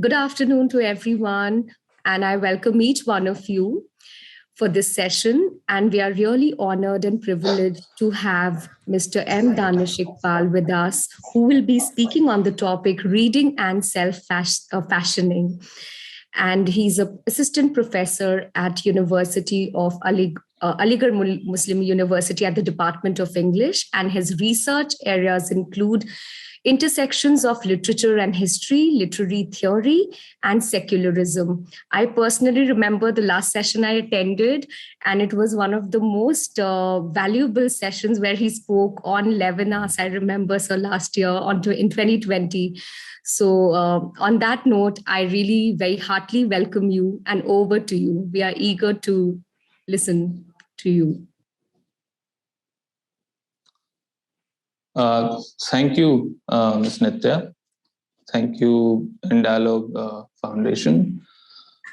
Good afternoon to everyone, and I welcome each one of you for this session. And we are really honored and privileged to have Mr. M. Danish Iqbal with us, who will be speaking on the topic reading and self-fashioning. And he's an assistant professor at University of Aligarh Muslim University at the Department of English, and his research areas include intersections of literature and history, literary theory, and secularism. I personally remember the last session I attended, and it was one of the most valuable sessions where he spoke on Levinas, I remember, so last year in 2020. So on that note, I really very heartily welcome you, and over to you. We are eager to listen to you. Thank you, Ms. Nitya. Thank you, Dialogue Foundation.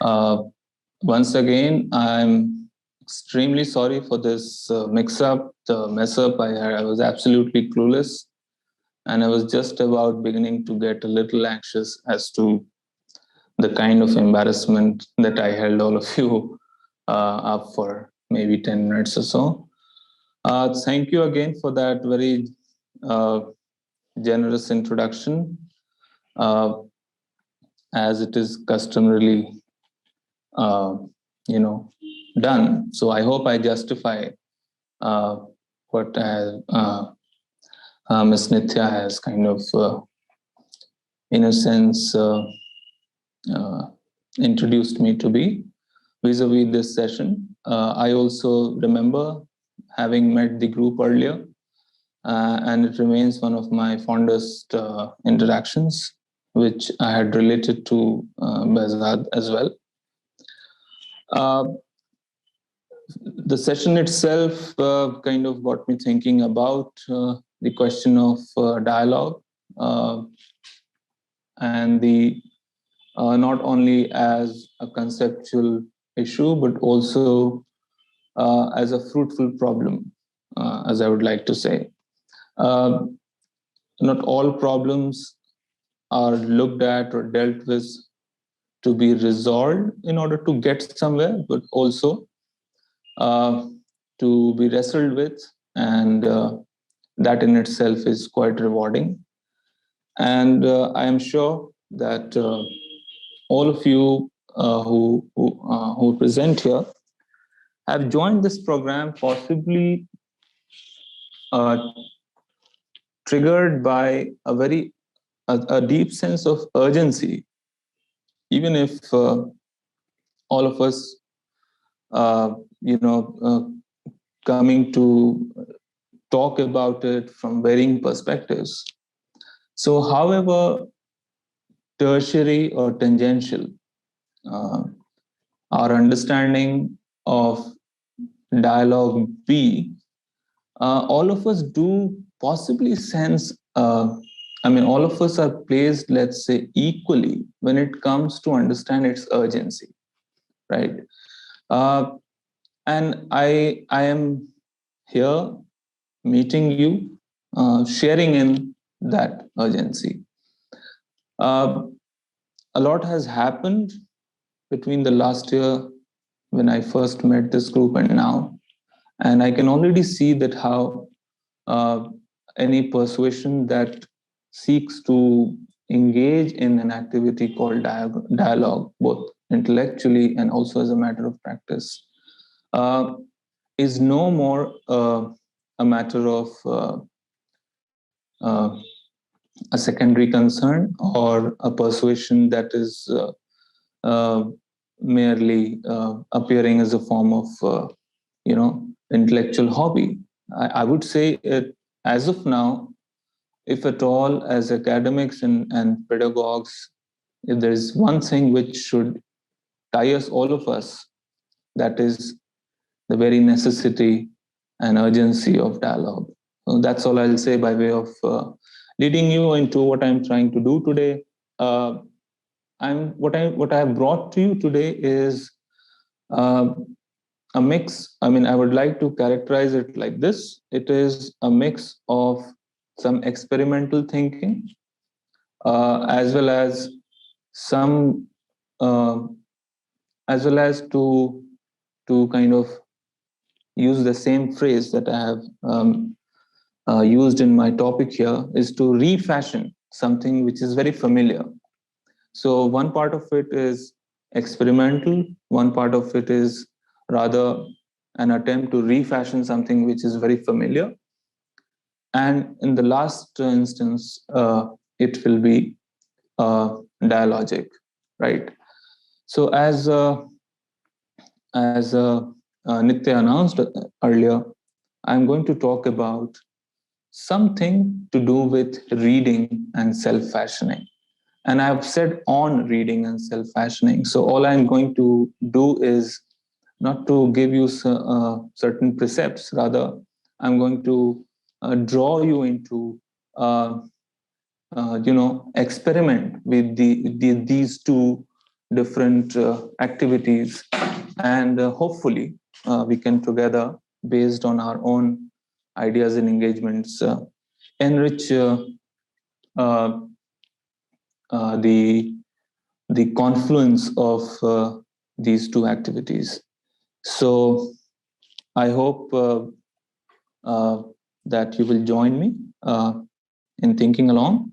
Once again, I'm extremely sorry for this mix-up, the mess-up I had. I was absolutely clueless, and I was just about beginning to get a little anxious as to the kind of embarrassment that I held all of you up for maybe 10 minutes or so. Thank you again for that very generous introduction, as it is customarily, done. So I hope I justify what Ms. Nitya has kind of, in a sense, introduced me to be vis-a-vis this session. I also remember having met the group earlier, and it remains one of my fondest interactions, which I had related to Behzad as well. The session itself kind of got me thinking about the question of dialogue, and the not only as a conceptual issue, but also as a fruitful problem, as I would like to say. Not all problems are looked at or dealt with to be resolved in order to get somewhere, but also to be wrestled with, and that in itself is quite rewarding. And I am sure that all of you who present here have joined this program possibly triggered by a deep sense of urgency, even if all of us, coming to talk about it from varying perspectives. So, however tertiary or tangential our understanding of dialogue be, all of us do possibly sense, all of us are placed, let's say, equally when it comes to understand its urgency, right? And I am here meeting you, sharing in that urgency. A lot has happened between the last year when I first met this group and now, and I can already see that how any persuasion that seeks to engage in an activity called dialogue, both intellectually and also as a matter of practice, is no more a matter of a secondary concern or a persuasion that is merely appearing as a form of, intellectual hobby. I would say it, as of now, if at all, as academics and pedagogues, if there is one thing which should tie us, all of us, that is the very necessity and urgency of dialogue. So that's all I'll say by way of leading you into what I'm trying to do today. What I have brought to you today is a mix. I would like to characterize it like this. It is a mix of some experimental thinking, as well as some as well as to kind of use the same phrase that I have used in my topic here, is to refashion something which is very familiar. So one part of it is experimental, one part of it is rather an attempt to refashion something which is very familiar. And in the last instance, it will be dialogic, right? So as Nitya announced earlier, I'm going to talk about something to do with reading and self-fashioning. And I've said on reading and self-fashioning. So all I'm going to do is not to give you certain precepts, rather, I'm going to draw you into experiment with these two different activities, and hopefully we can together, based on our own ideas and engagements, enrich uh, the confluence of these two activities. So I hope that you will join me in thinking along.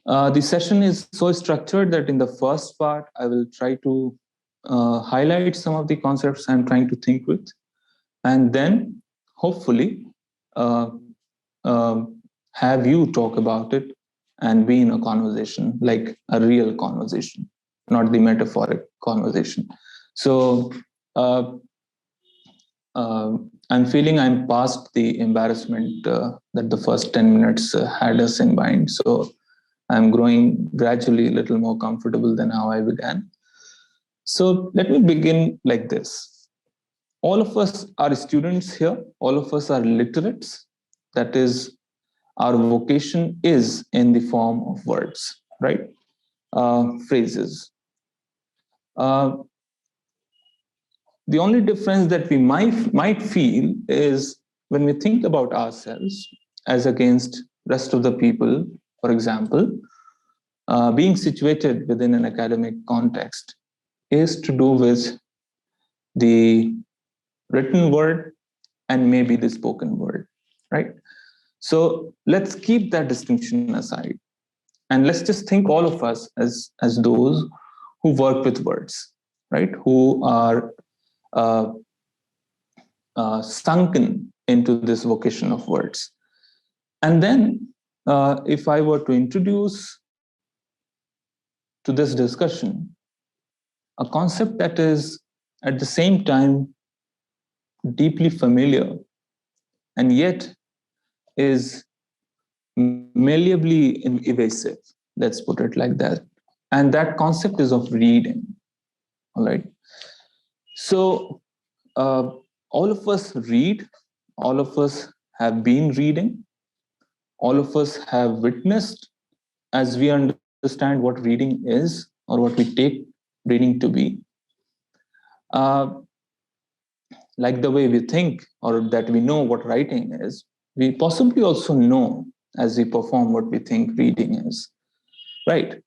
The session is so structured that in the first part, I will try to highlight some of the concepts I'm trying to think with, and then hopefully uh, have you talk about it and be in a conversation, like a real conversation, not the metaphoric conversation. So uh, I'm feeling I'm past the embarrassment that the first 10 minutes had us in mind. So I'm growing gradually a little more comfortable than how I began. So let me begin like this. All of us are students here. All of us are literates. That is, our vocation is in the form of words, right? Phrases. Uh, the only difference that we might feel is when we think about ourselves as against rest of the people, for example, being situated within an academic context is to do with the written word and maybe the spoken word, right? So let's keep that distinction aside, and let's just think all of us as those who work with words, right? Who are uh, sunken into this vocation of words. And then, if I were to introduce to this discussion a concept that is at the same time deeply familiar and yet is malleably evasive, let's put it like that. And that concept is of reading, all right? So, uh, all of us read, all of us have been reading, all of us have witnessed as we understand what reading is or what we take reading to be. Uh, like the way we think or that we know what writing is, we possibly also know as we perform what we think reading is, right?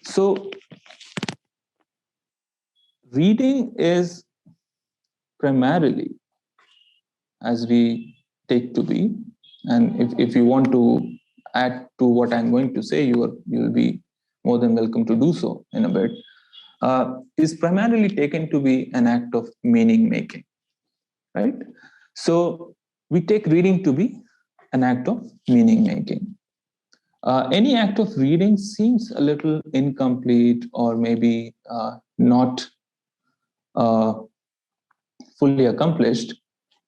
So, reading is primarily, as we take to be, and if you want to add to what I'm going to say, you'll be more than welcome to do so in a bit, is primarily taken to be an act of meaning making, right? So we take reading to be an act of meaning making. Any act of reading seems a little incomplete or maybe not uh, fully accomplished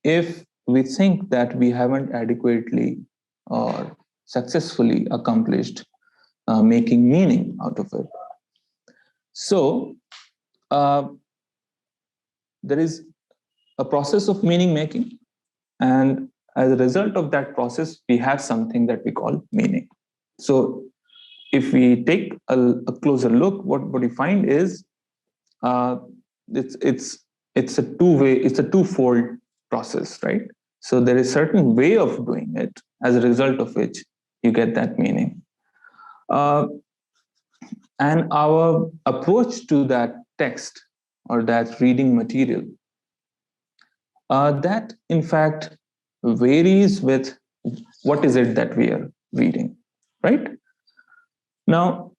if we think that we haven't adequately or successfully accomplished making meaning out of it. So, uh, there is a process of meaning making, and as a result of that process, we have something that we call meaning. So, if we take a closer look, what we find is uh, it's it's it's a it's a twofold process, right? So there is certain way of doing it, as a result of which you get that meaning. Uh, And our approach to that text or that reading material, that in fact varies with what is it that we are reading, right? Now,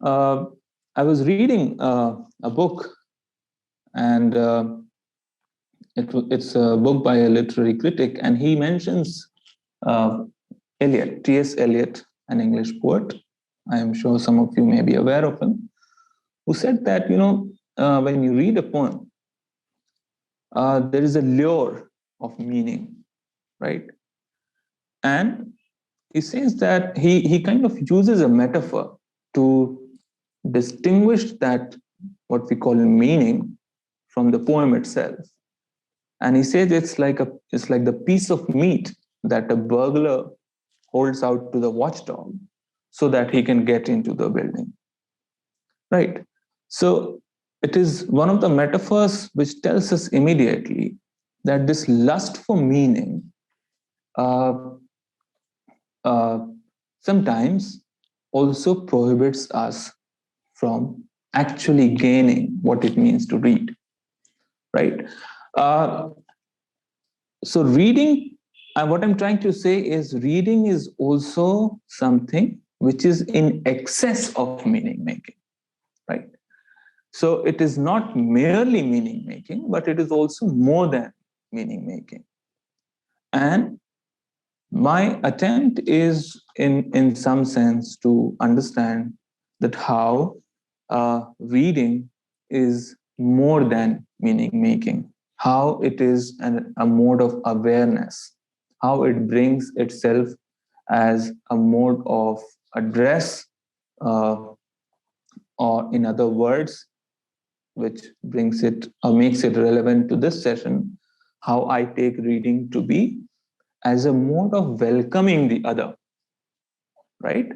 I was reading a book, and it's a book by a literary critic, and he mentions uh, Eliot, T.S. Eliot, an English poet. I am sure some of you may be aware of him, who said that, when you read a poem, there is a lure of meaning, right? And he says that he kind of uses a metaphor to distinguish that what we call meaning from the poem itself. And he says it's like the piece of meat that a burglar holds out to the watchdog so that he can get into the building. Right. So it is one of the metaphors which tells us immediately that this lust for meaning uh, uh, sometimes also prohibits us from actually gaining what it means to read. Right. Uh, so reading, what I'm trying to say is reading is also something which is in excess of meaning making, right? So it is not merely meaning making, but it is also more than meaning making. And my attempt is, in some sense, to understand that how reading is more than meaning making, how it is a mode of awareness, how it brings itself as a mode of address, or in other words, which brings it or makes it relevant to this session, how I take reading to be as a mode of welcoming the other, right?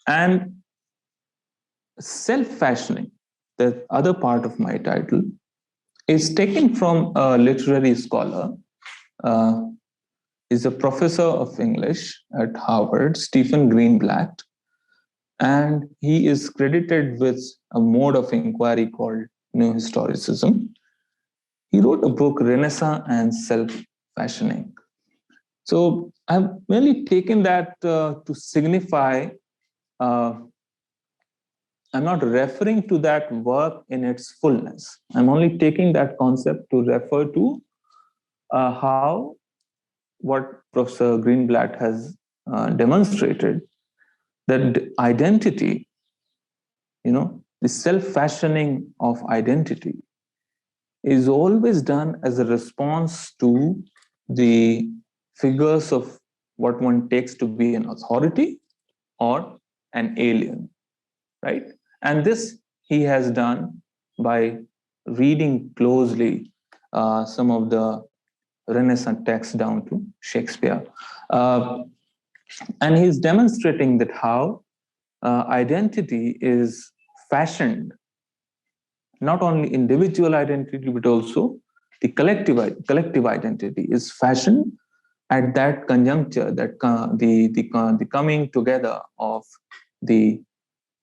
And self-fashioning, the other part of my title, is taken from a literary scholar, uh, is a professor of English at Harvard, Stephen Greenblatt, and he is credited with a mode of inquiry called New Historicism. He wrote a book, Renaissance and Self-Fashioning. So I've really taken that to signify, I'm not referring to that work in its fullness. I'm only taking that concept to refer to how what Professor Greenblatt has demonstrated, that identity, the self-fashioning of identity is always done as a response to the figures of what one takes to be an authority or an alien, right? And this he has done by reading closely some of the Renaissance texts down to Shakespeare. And he's demonstrating that how identity is fashioned, not only individual identity, but also the collective identity is fashioned at that conjuncture, that the coming together of the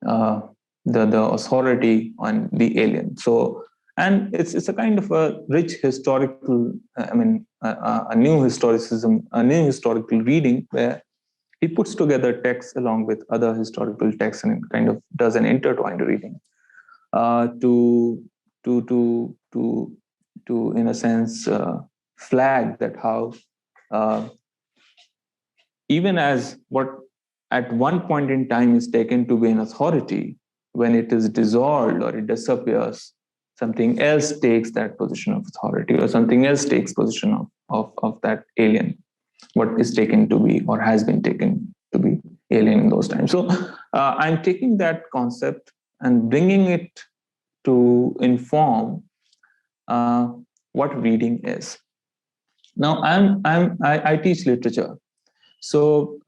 uh, the authority and the alien. So, and it's a kind of a rich historical, a new historicism, a new historical reading where he puts together texts along with other historical texts and kind of does an intertwined reading to to to to to in a sense flag that how uh, even as what at one point in time is taken to be an authority, when it is dissolved or it disappears, something else takes that position of authority, or something else takes position of that alien, what is taken to be or has been taken to be alien in those times. So I'm taking that concept and bringing it to inform uh, what reading is. Now, I teach literature, so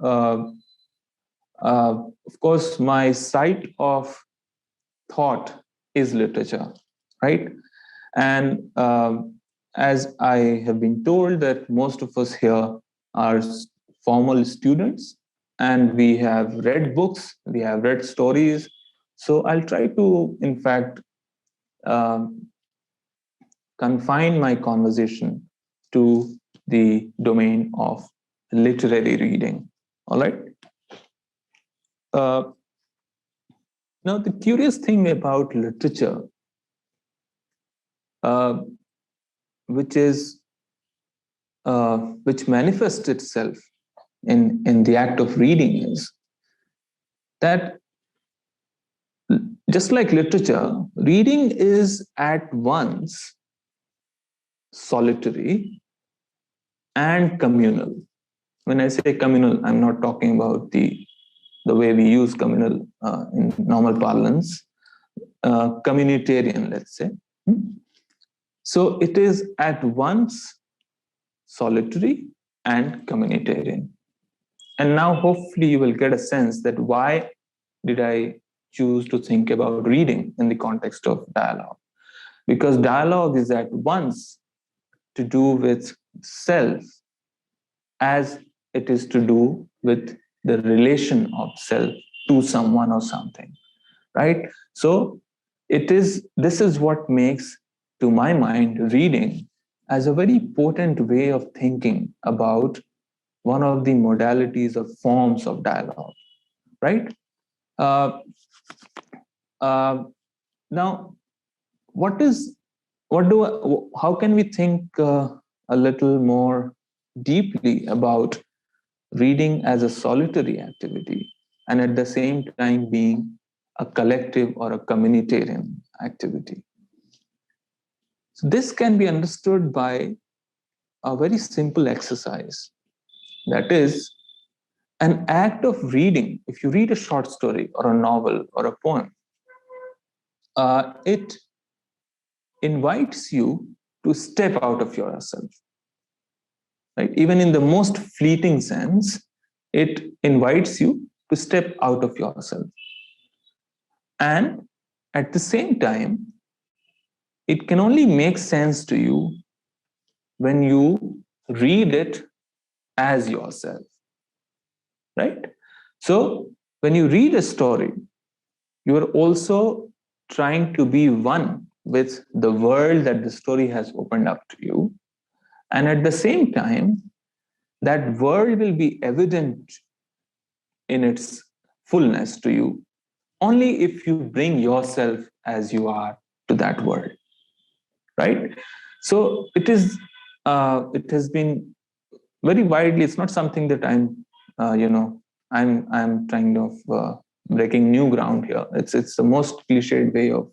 of course my site of thought is literature, right? And as I have been told that most of us here are formal students, and we have read books, we have read stories. So I'll try to, in fact, um, confine my conversation to the domain of literary reading. All right. Uh, Now, the curious thing about literature, uh, which is which manifests itself in the act of reading, is that just like literature, reading is at once solitary and communal. When I say communal, I'm not talking about the way we use communal in normal parlance, communitarian, let's say. So it is at once solitary and communitarian. And now hopefully you will get a sense that why did I choose to think about reading in the context of dialogue? Because dialogue is at once to do with self as it is to do with the relation of self to someone or something, right? So this is what makes, to my mind, reading as a very potent way of thinking about one of the modalities or forms of dialogue, right? Uh, uh, Now, what is what do how can we think a little more deeply about reading as a solitary activity and at the same time being a collective or a communitarian activity? So this can be understood by a very simple exercise, that is an act of reading. If you read a short story or a novel or a poem, it invites you to step out of yourself, right? Even in the most fleeting sense, it invites you to step out of yourself. And at the same time, it can only make sense to you when you read it as yourself, right? So when you read a story, you are also trying to be one with the world that the story has opened up to you. And at the same time, that world will be evident in its fullness to you only if you bring yourself as you are to that world, right? So it has been very widely. It's not something that I'm trying of breaking new ground here. It's the most cliched way of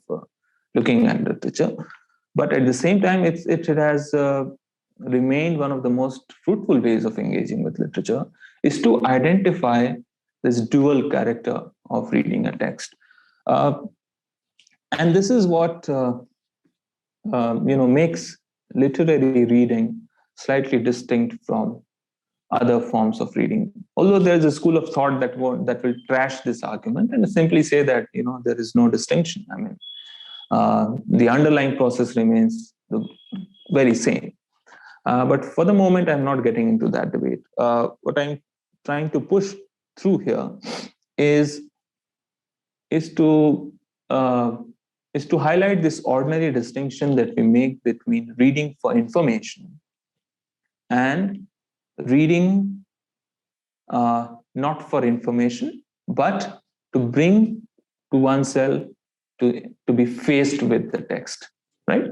looking at literature, but at the same time, it has remained one of the most fruitful ways of engaging with literature, is to identify this dual character of reading a text. Uh, and this is what makes literary reading slightly distinct from other forms of reading. Although there is a school of thought that will trash this argument and simply say that there is no distinction. I mean, the underlying process remains the very same. But for the moment, I'm not getting into that debate. What I'm trying to push through here is is to uh, is to highlight this ordinary distinction that we make between reading for information and reading not for information, but to bring to oneself to be faced with the text, right?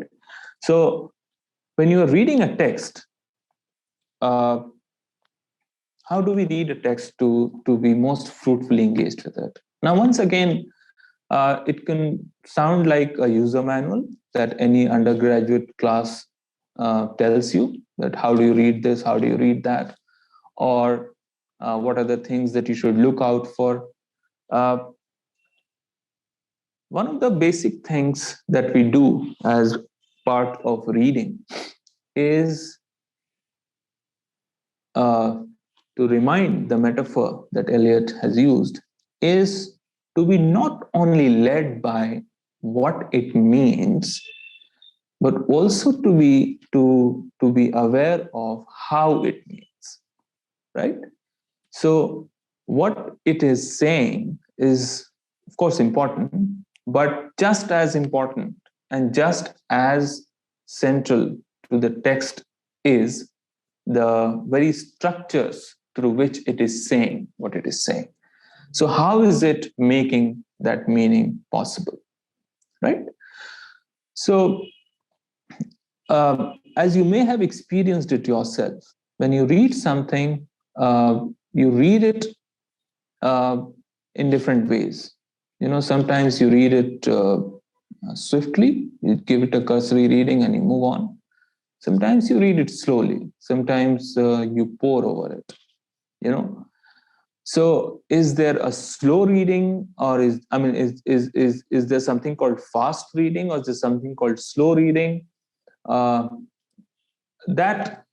So when you are reading a text, uh, how do we read a text to be most fruitfully engaged with it? Now, once again, it can sound like a user manual that any undergraduate class tells you, that how do you read this, how do you read that, or what are the things that you should look out for. Uh, One of the basic things that we do as part of reading is uh, to remind the metaphor that Eliot has used, is to be not only led by what it means, but also to be aware of how it means, right? So what it is saying is, of course, important, but just as important and just as central to the text is the very structures through which it is saying what it is saying. So, how is it making that meaning possible, right? So, as you may have experienced it yourself, when you read something, you read it uh, in different ways. Sometimes you read it swiftly, you give it a cursory reading and you move on. Sometimes you read it slowly. Sometimes you pore over it. So, is there a slow reading, or is there something called fast reading, or is there something called slow reading? Uh, that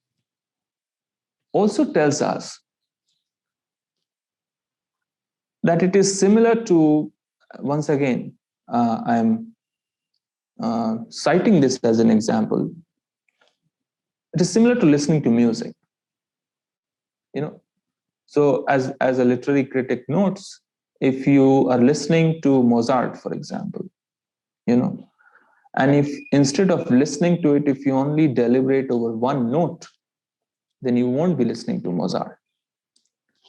also tells us that it is similar to, once again, I'm citing this as an example. It is similar to listening to music. So as a literary critic notes, if you are listening to Mozart, for example, and if instead of listening to it, if you only deliberate over one note, then you won't be listening to Mozart.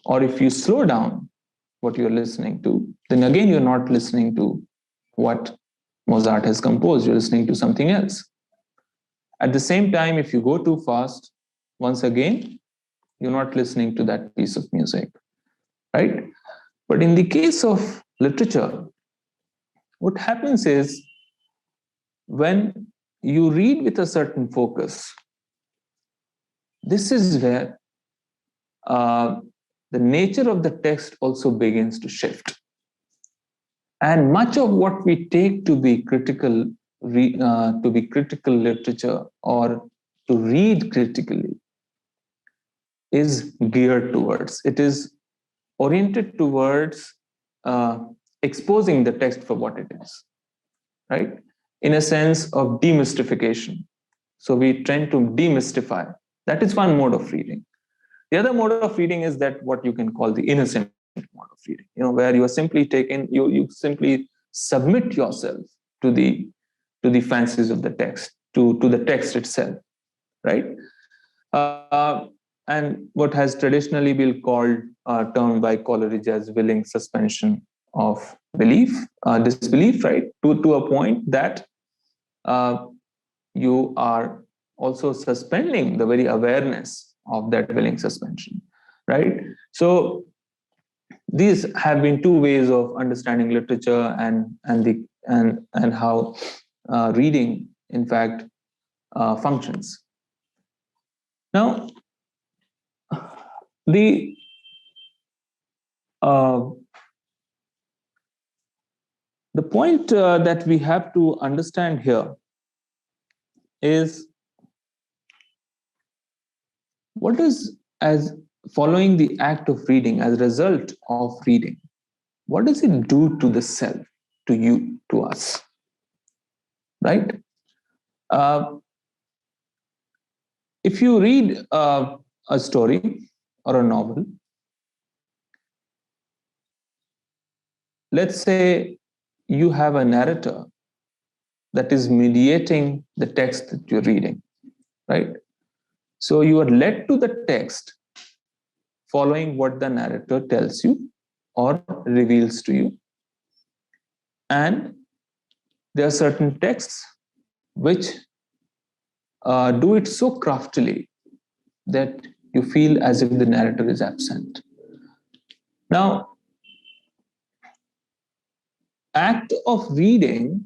Or if you slow down what you're listening to, then again, you're not listening to what Mozart has composed, you're listening to something else. At the same time, if you go too fast, once again, you're not listening to that piece of music, right? But in the case of literature, what happens is when you read with a certain focus, this is where the nature of the text also begins to shift. And much of what we take to be critical literature, or to read critically, is geared towards, it is oriented towards exposing the text for what it is, right? In a sense of demystification. So we tend to demystify. That is one mode of reading. The other mode of reading is that what you can call the innocent mode of reading, where you are simply you simply submit yourself to the fancies of the text, to the text itself, right? And what has traditionally been called, termed by Coleridge as willing suspension of disbelief, right? To a point that you are also suspending the very awareness of that willing suspension, right? So these have been two ways of understanding literature and how reading, in fact, functions. Now, the uh, the point that we have to understand here is, what is, as following the act of reading, as a result of reading, what does it do to the self, to you, to us, right? If you read a story or a novel, let's say you have a narrator that is mediating the text that you're reading, right? So you are led to the text following what the narrator tells you or reveals to you. And there are certain texts which do it so craftily that you feel as if the narrator is absent. Now, act of reading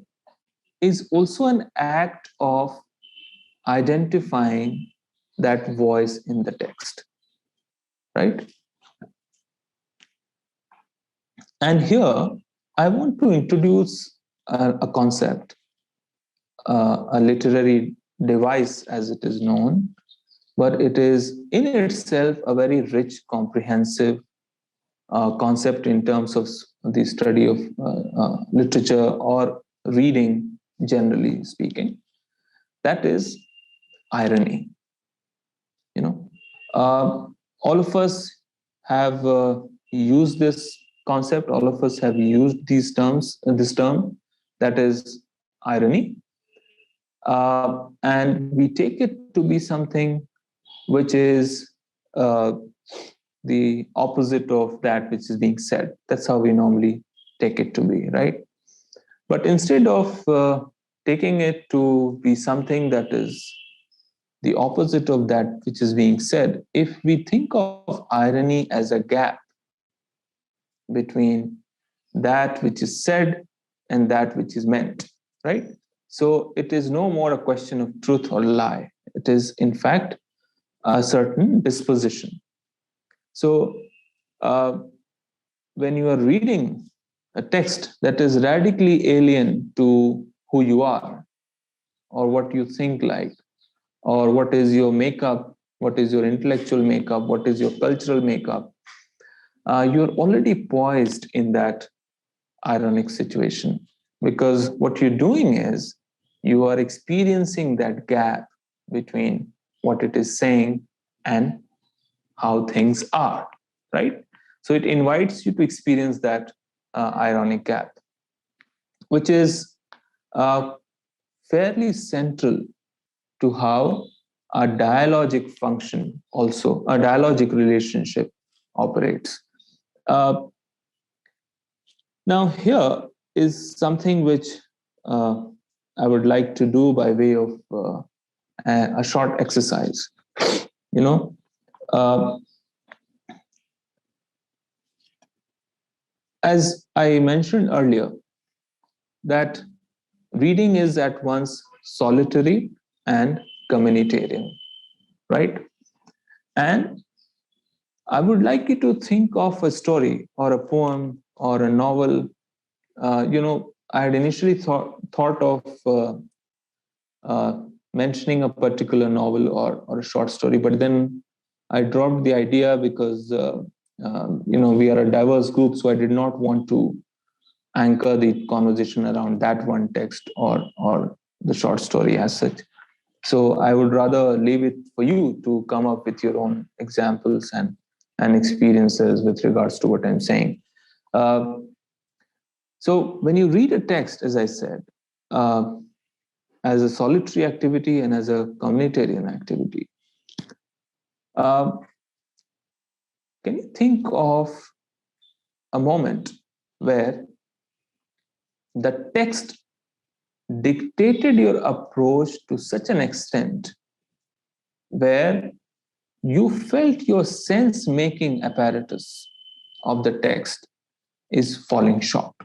is also an act of identifying that voice in the text, right? And here, I want to introduce a concept, a literary device as it is known, but it is in itself a very rich, comprehensive concept in terms of the study of literature or reading, generally speaking. That is irony. All of us have use this concept. All of us have used these terms, this term, that is irony. And we take it to be something which is uh, the opposite of that which is being said. That's how we normally take it to be, right? But instead of taking it to be something that is the opposite of that which is being said, if we think of irony as a gap between that which is said and that which is meant, right? So it is no more a question of truth or lie. It is, in fact, a certain disposition. So uh, when you are reading a text that is radically alien to who you are, or what you think like, or what is your makeup, what is your intellectual makeup, what is your cultural makeup, you're already poised in that ironic situation, because what you're doing is you are experiencing that gap between what it is saying and how things are, right? So it invites you to experience that ironic gap, which is uh, fairly central to how a dialogic function, also a dialogic relationship, operates. Uh, Now, here is something which uh, I would like to do by way of a short exercise. You know, uh, as I mentioned earlier, that reading is at once solitary and communitarian, right? And I would like you to think of a story or a poem or a novel. I had initially thought of uh, mentioning a particular novel or a short story, but then I dropped the idea because we are a diverse group, so I did not want to anchor the conversation around that one text or the short story as such. So I would rather leave it for you to come up with your own examples and experiences with regards to what I'm saying. Uh, so when you read a text, as I said, uh, as a solitary activity and as a communitarian activity, uh, can you think of a moment where the text dictated your approach to such an extent where you felt your sense making apparatus of the text is falling short?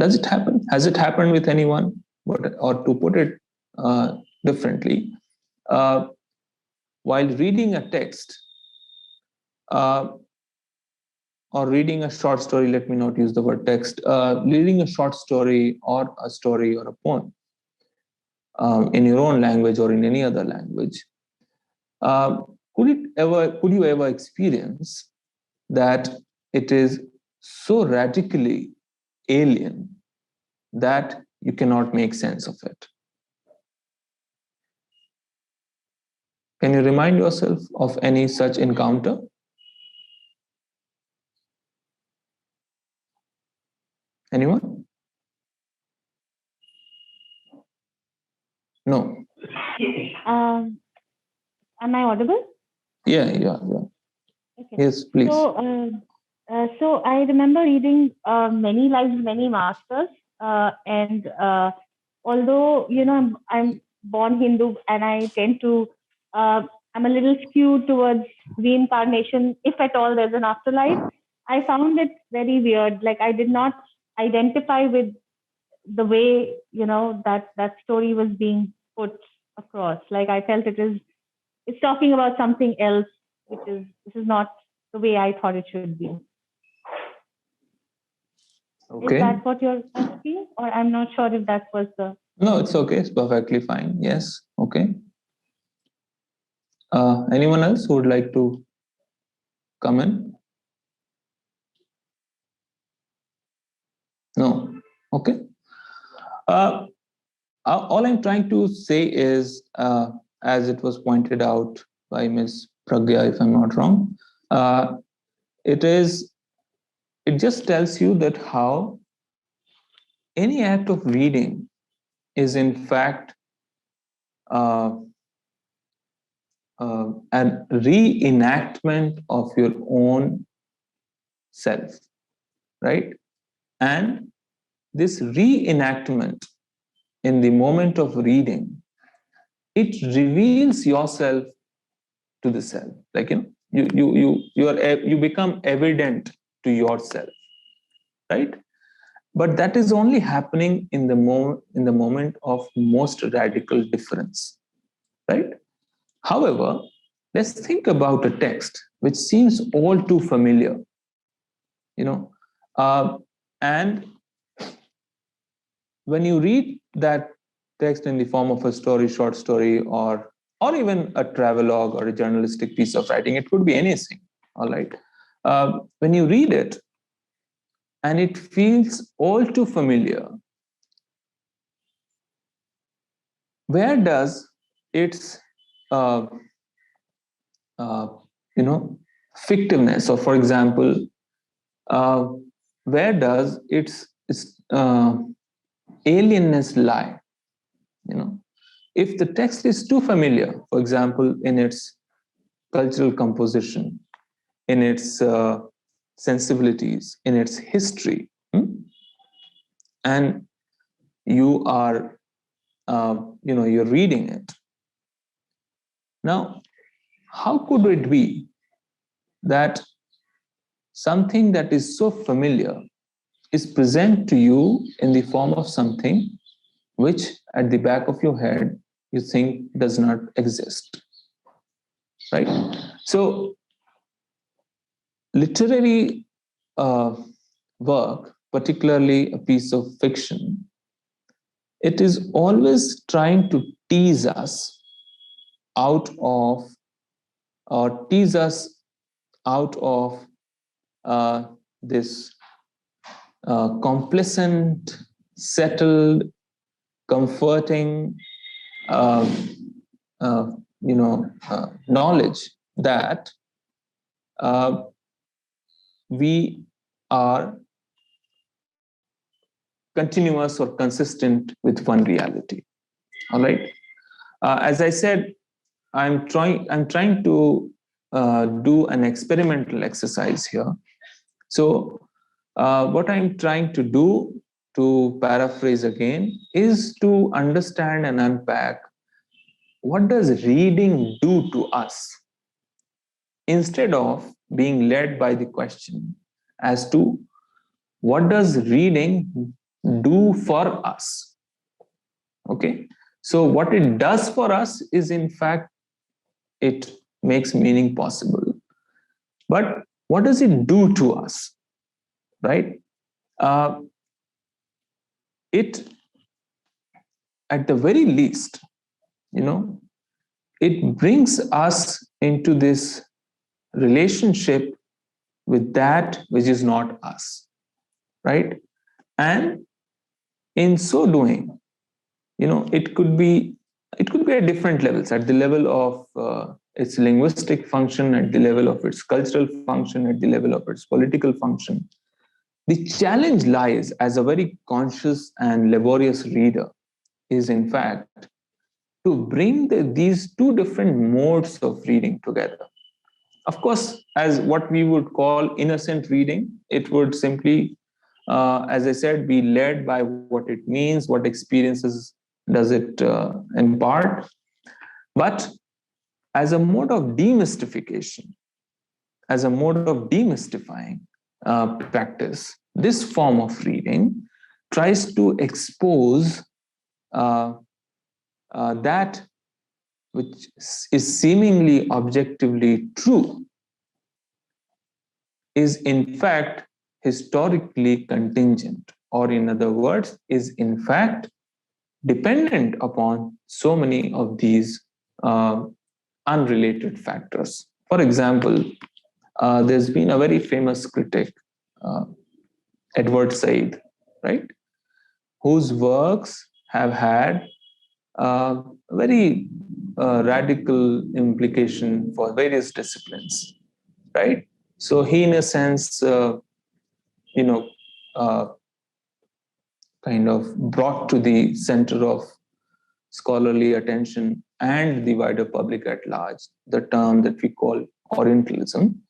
Does it happen? Has it happened with anyone? Or to put it differently, uh, while reading a text uh, or reading a short story, let me not use the word text, reading a short story or a story or a poem in your own language or in any other language, uh, could you ever experience that it is so radically alien that you cannot make sense of it? Can you remind yourself of any such encounter? Anyone? No. Um, am I audible? Yeah, yeah, yeah. Okay. Yes, please. So I remember reading Many Lives, Many Masters, and although I'm born Hindu and I tend to I'm a little skewed towards reincarnation, if at all there's an afterlife. I found it very weird. Like I did not identify with the way that story was being put across. Like I felt it's talking about something else, which is this is not the way I thought it should be. Okay. Is that what you're asking? Or I'm not sure if that was the... No, it's okay. It's perfectly fine. Yes. Okay. Anyone else who would like to come in? No. Okay. All I'm trying to say is, as it was pointed out by Ms. Pragya, if I'm not wrong, it just tells you that how any act of reading is in fact uh, a reenactment of your own self, right? And this reenactment in the moment of reading, it reveals yourself to the self. Like, you become evident to yourself, right? But that is only happening in the moment of most radical difference, right? However, let's think about a text which seems all too familiar, you know, and when you read that text in the form of a story, short story, or even a travelogue or a journalistic piece of writing, it could be anything. All right, when you read it and it feels all too familiar, where does its uh, uh, fictiveness, or for example, uh, where does its alienness lie? You know, if the text is too familiar, for example, in its cultural composition, in its sensibilities, in its history, and you are, you're reading it. Now, how could it be that something that is so familiar is present to you in the form of something which at the back of your head you think does not exist, right? So literary work, particularly a piece of fiction, it is always trying to tease us out of, or tease us out of uh, this complacent, settled, comforting, uh, knowledge that uh, we are continuous or consistent with one reality. All right. As I said, I'm trying to do an experimental exercise here. So what I'm trying to do, to paraphrase again, is to understand and unpack what does reading do to us, instead of being led by the question as to what does reading do for us. Okay, so what it does for us is, in fact, it makes meaning possible, but what does it do to us, right? uh, it, at the very least, you know it brings us into this relationship with that which is not us, right? And in so doing, it could be at different levels, at the level of its linguistic function, at the level of its cultural function, at the level of its political function. The challenge lies, as a very conscious and laborious reader, is in fact to bring these two different modes of reading together. Of course, as what we would call innocent reading, it would simply, as I said, be led by what it means, what experiences does it impart. But as a mode of demystification, as a mode of demystifying practice, this form of reading tries to expose uh, that which is seemingly objectively true is in fact historically contingent, or in other words, is in fact dependent upon so many of these uh, unrelated factors. For example, there's been a very famous critic, uh, Edward Said, right, whose works have had very radical implication for various disciplines, right? So he, in a sense, you know, uh, kind of brought to the center of scholarly attention and the wider public at large the term that we call Orientalism.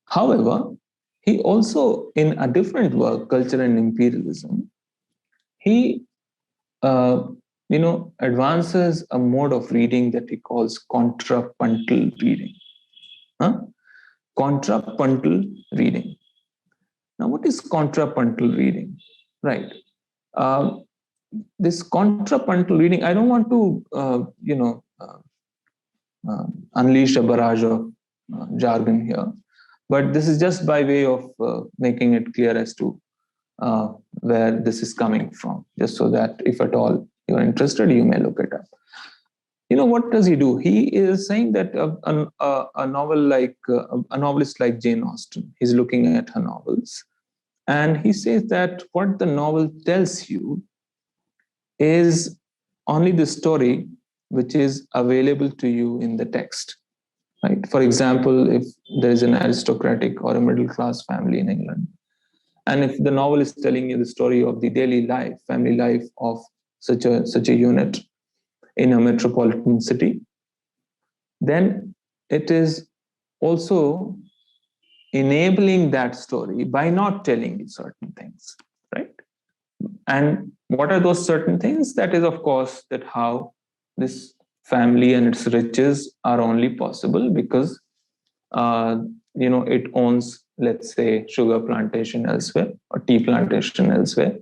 However, he also, in a different work, Culture and Imperialism, he uh, advances a mode of reading that he calls contrapuntal reading. Huh? Contrapuntal reading. Now, what is contrapuntal reading? Right. Uh, this contrapuntal reading, I don't want to, unleash a barrage of jargon here, but this is just by way of making it clear as to where this is coming from, just so that if at all you're interested, you may look it up. What does he do? He is saying that a novel like a novelist like Jane Austen, he's looking at her novels, and he says that what the novel tells you is only the story which is available to you in the text. Right? For example, if there is an aristocratic or a middle class family in England, and if the novel is telling you the story of the daily life, family life of such a unit in a metropolitan city, then it is also enabling that story by not telling you certain things, right? And what are those certain things? That is, of course, that how this family and its riches are only possible because it owns, let's say, sugar plantation elsewhere or tea plantation elsewhere,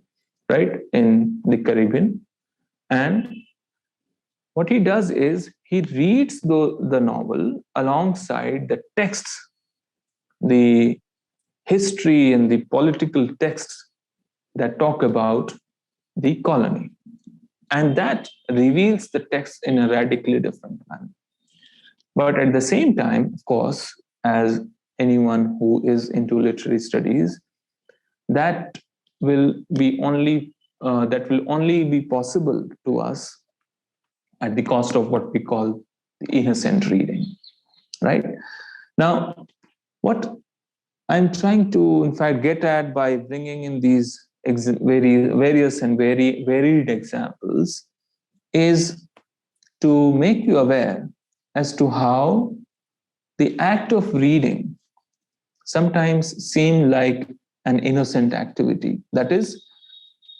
right, in the Caribbean. And what he does is he reads the novel alongside the texts, the history and the political texts that talk about the colony. And that reveals the text in a radically different manner. But at the same time, of course, as anyone who is into literary studies, that will only be possible to us at the cost of what we call the innocent reading, right? Now, what I'm trying to, in fact, get at by bringing in these various and very varied examples is to make you aware as to how the act of reading sometimes seem like an innocent activity, that is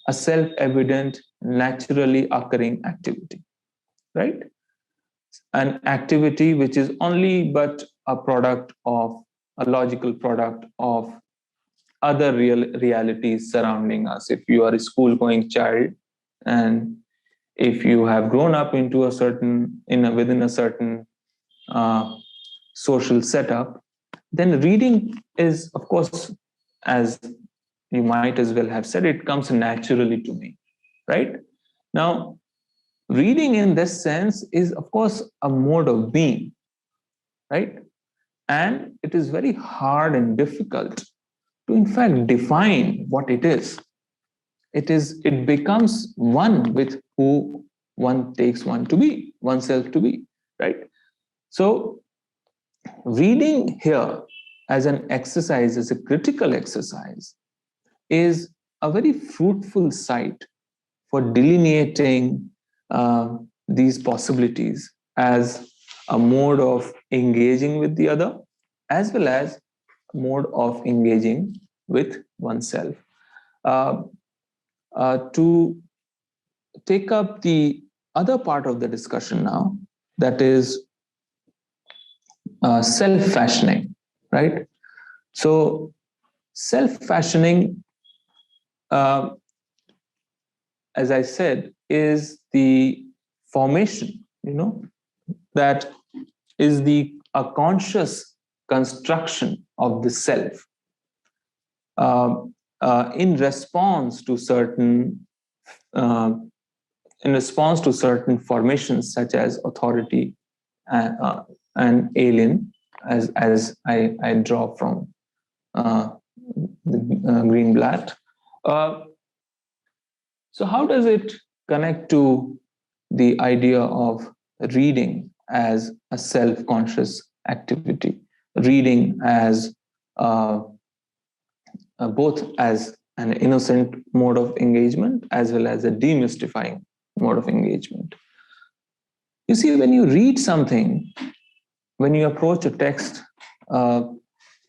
a self-evident, naturally occurring activity, right? An activity which is only but a logical product of other realities surrounding us. If you are a school-going child, and if you have grown up into within a certain social setup, then reading is, of course, as you might as well have said, it comes naturally to me, right? Now, reading in this sense is, of course, a mode of being, right? And it is very hard and difficult to, in fact, define what it is. It becomes one with who one takes oneself to be, right? So reading here as an exercise, as a critical exercise, is a very fruitful site for delineating these possibilities as a mode of engaging with the other, as well as a mode of engaging with oneself. To take up the other part of the discussion now, that is self-fashioning, right? So self-fashioning, as I said, is the formation, that is a conscious construction of the self in response to certain formations such as authority and alien, as I draw from the Greenblatt. So how does it connect to the idea of reading as a self-conscious activity? reading as both as an innocent mode of engagement as well as a demystifying mode of engagement. You see, when you read something, when you approach a text,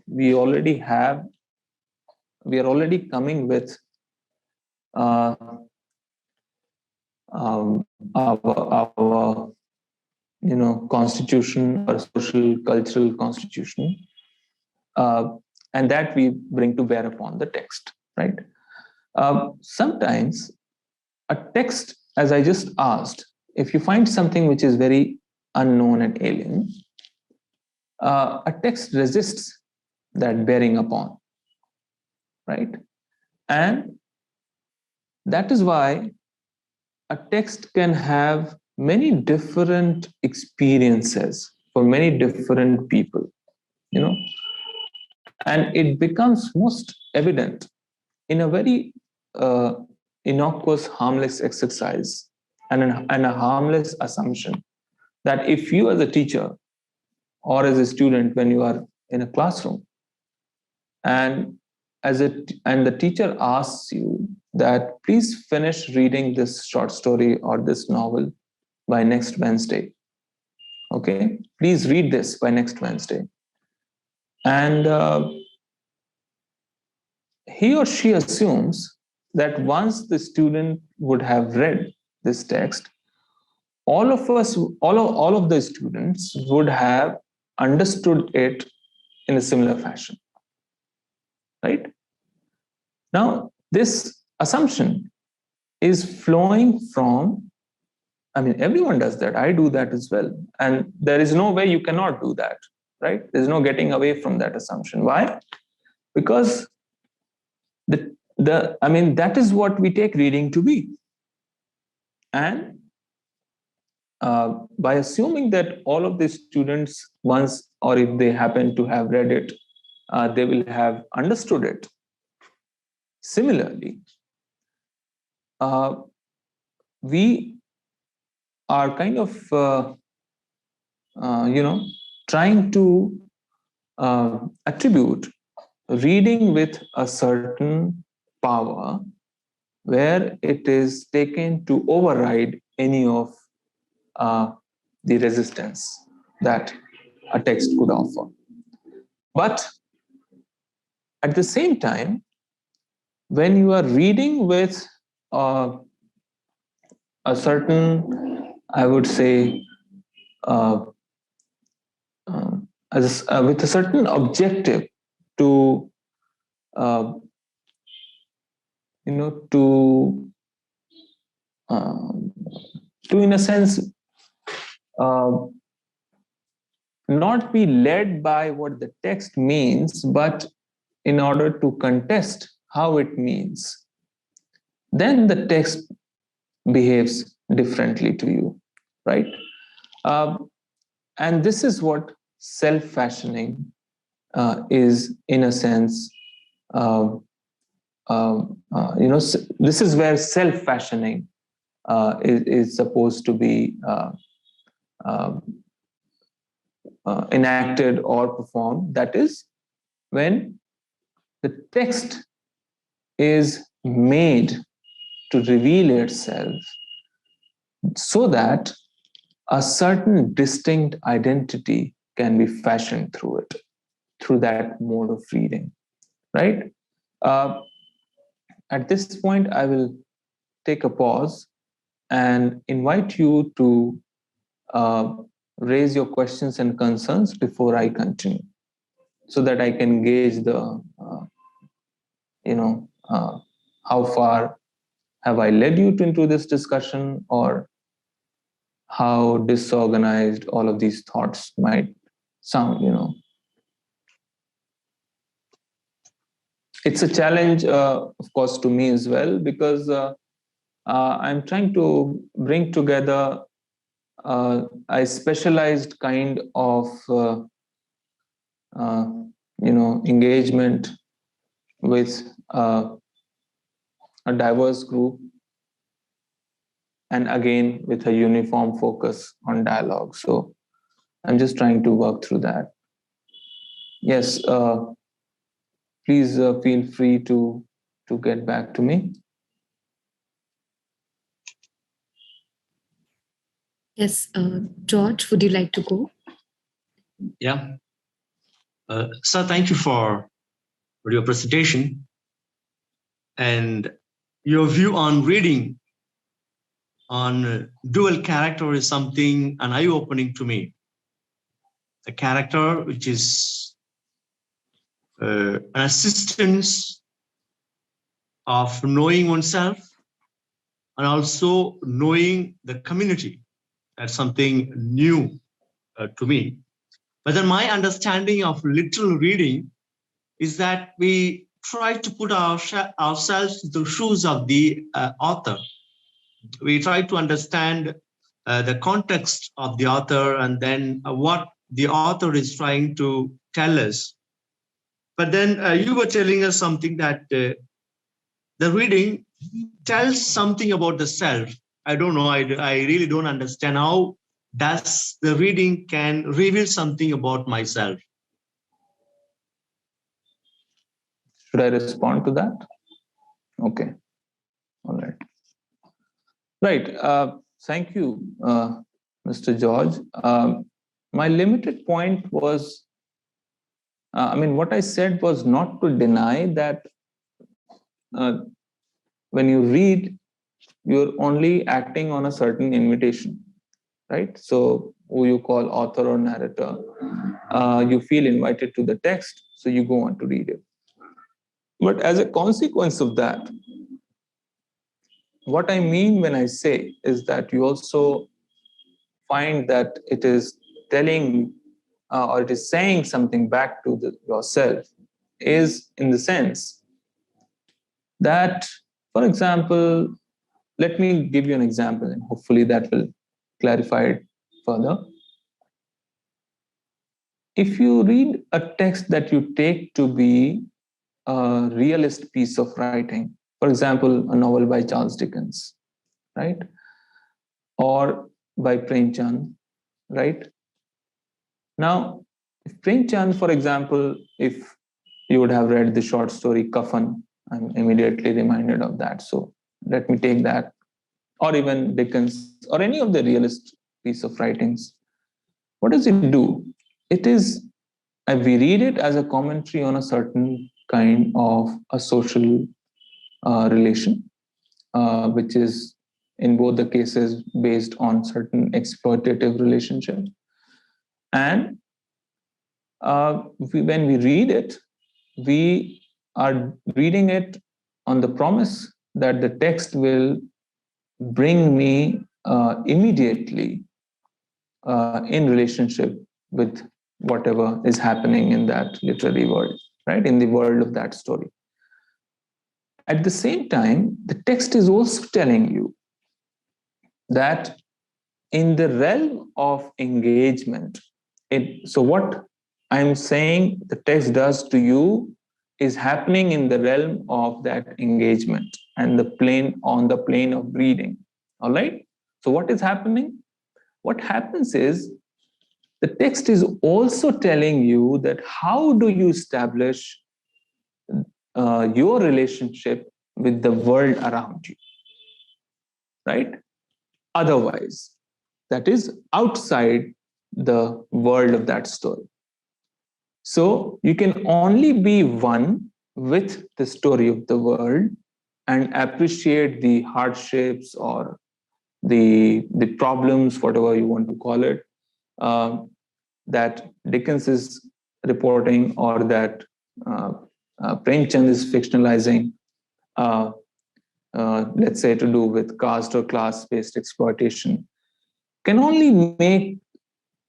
we are already coming with uh, our constitution, our social cultural constitution, and that we bring to bear upon the text, right? Sometimes a text, as I just asked, if you find something which is very unknown and alien, a text resists that bearing upon, right? And that is why a text can have many different experiences for many different people, and it becomes most evident in a very innocuous, harmless exercise and a harmless assumption that if you as a teacher or as a student, when you are in a classroom and and the teacher asks you that please finish reading this short story or this novel by next Wednesday. Okay, please read this by next Wednesday. And he or she assumes that once the student would have read this text, all of the students would have understood it in a similar fashion, right? Now, this assumption is flowing from, I mean, everyone does that. I do that as well. And there is no way you cannot do that, right? There's no getting away from that assumption. Why? Because that is what we take reading to be. And by assuming that all of the students, once or if they happen to have read it, they will have understood it. Similarly, we are kind of, trying to attribute reading with a certain power where it is taken to override any of the resistance that a text could offer. But at the same time, when you are reading with a certain, I would say, with a certain objective to, to in a sense, not be led by what the text means, but in order to contest how it means, then the text behaves differently to you, right? And this is what self-fashioning is, in a sense. This is where self-fashioning is supposed to be enacted or performed. That is when the text is made to reveal itself so that a certain distinct identity can be fashioned through it, through that mode of reading, right? At this point, I will take a pause and invite you to raise your questions and concerns before I continue, so that I can gauge the, how far have I led you into this discussion, or how disorganized all of these thoughts might sound. It's a challenge, of course, to me as well, because I'm trying to bring together a specialized kind of engagement with a diverse group, and again with a uniform focus on dialogue. So I'm just trying to work through that. Yes, please feel free to get back to me. Yes, George, would you like to go? Yeah. Sir, thank you for your presentation and your view on reading on dual character is something an eye-opening to me. A character which is an assistance of knowing oneself and also knowing the community. That's something new to me. But then my understanding of literal reading is that we try to put ourselves in the shoes of the author. We try to understand the context of the author and then what the author is trying to tell us. But then you were telling us something that the reading tells something about the self. I don't know. I really don't understand how does the reading can reveal something about myself. Should I respond to that? Okay. All right. Right. Thank you, Mr. George. My limited point was, what I said was not to deny that when you read, you're only acting on a certain invitation, right? So, who you call author or narrator, you feel invited to the text, so you go on to read it. But as a consequence of that, what I mean when I say is that you also find that it is telling or it is saying something back to yourself, is in the sense that, for example, let me give you an example and hopefully that will clarify it further. If you read a text that you take to be a realist piece of writing, for example, a novel by Charles Dickens, right? Or by Premchand, right? Now, if Premchand, for example, if you would have read the short story Kafan, I'm immediately reminded of that. So let me take that. Or even Dickens, or any of the realist piece of writings. What does it do? It is, we read it as a commentary on a certain kind of a social relation, which is in both the cases based on certain exploitative relationship. And when we read it, we are reading it on the promise that the text will bring me immediately in relationship with whatever is happening in that literary world, right? In the world of that story. At the same time, the text is also telling you that in the realm of engagement, so what I'm saying the text does to you is happening in the realm of that engagement and on the plane of reading. All right. So what is happening? What happens is the text is also telling you that how do you establish your relationship with the world around you, right? Otherwise, that is outside the world of that story. So you can only be one with the story of the world and appreciate the hardships or the problems, whatever you want to call it, that Dickens is reporting or that Premchand is fictionalizing, let's say to do with caste or class-based exploitation, can only make,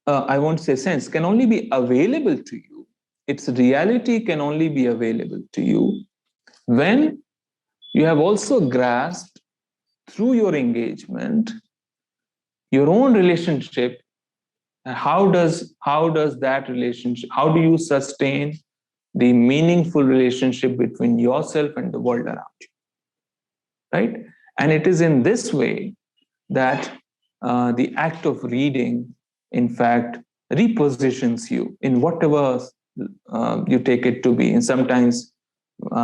I won't say sense, can only be available to you. Its reality can only be available to you when you have also grasped through your engagement your own relationship. How does that relationship, how do you sustain the meaningful relationship between yourself and the world around you, right? And it is in this way that the act of reading, in fact, repositions you in whatever you take it to be. And sometimes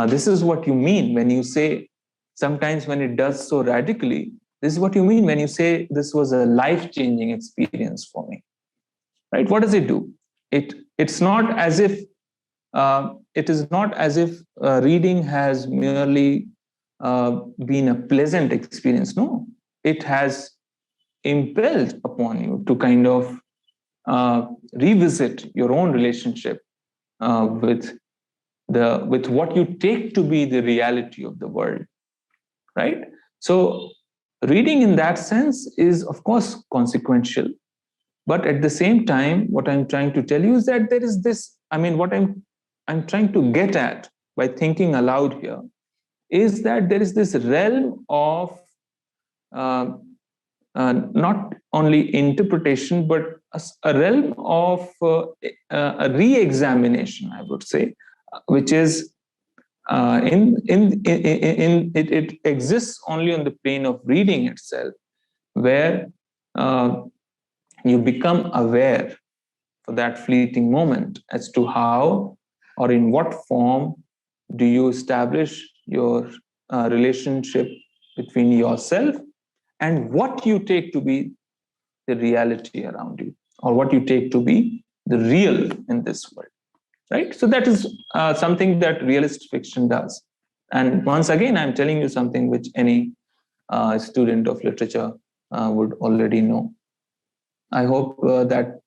this is what you mean when you say, sometimes when it does so radically, this is what you mean when you say this was a life-changing experience for me, right? What does it do? It's not as if it is not as if reading has merely been a pleasant experience. No, it has impelled upon you to kind of revisit your own relationship with what you take to be the reality of the world, right? So reading in that sense is of course consequential, but at the same time what I'm trying to tell you is that there is this, I mean, what I'm trying to get at by thinking aloud here is that there is this realm of uh, not only interpretation, but a realm of a re-examination, I would say, which is it exists only on the plane of reading itself, where uh, you become aware for that fleeting moment as to how or in what form do you establish your relationship between yourself and what you take to be the reality around you, or what you take to be the real in this world, right? So that is something that realist fiction does. And once again, I'm telling you something which any student of literature would already know. I hope that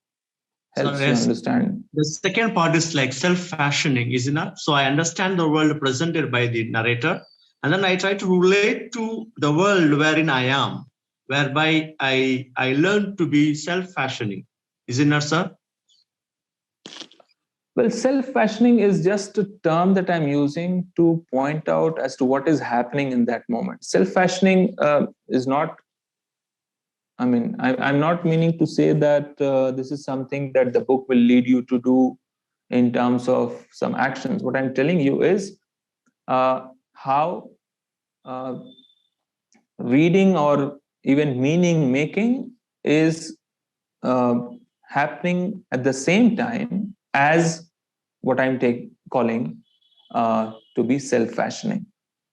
helps you understand. The second part is like self-fashioning, isn't it? So I understand the world presented by the narrator, and then I try to relate to the world wherein I am, whereby I learn to be self-fashioning. Isn't it, sir? Well, self-fashioning is just a term that I'm using to point out as to what is happening in that moment. Self-fashioning is not, I mean, I'm not meaning to say that this is something that the book will lead you to do in terms of some actions. What I'm telling you is how uh, reading or even meaning making is uh, happening at the same time as what I'm calling to be self-fashioning,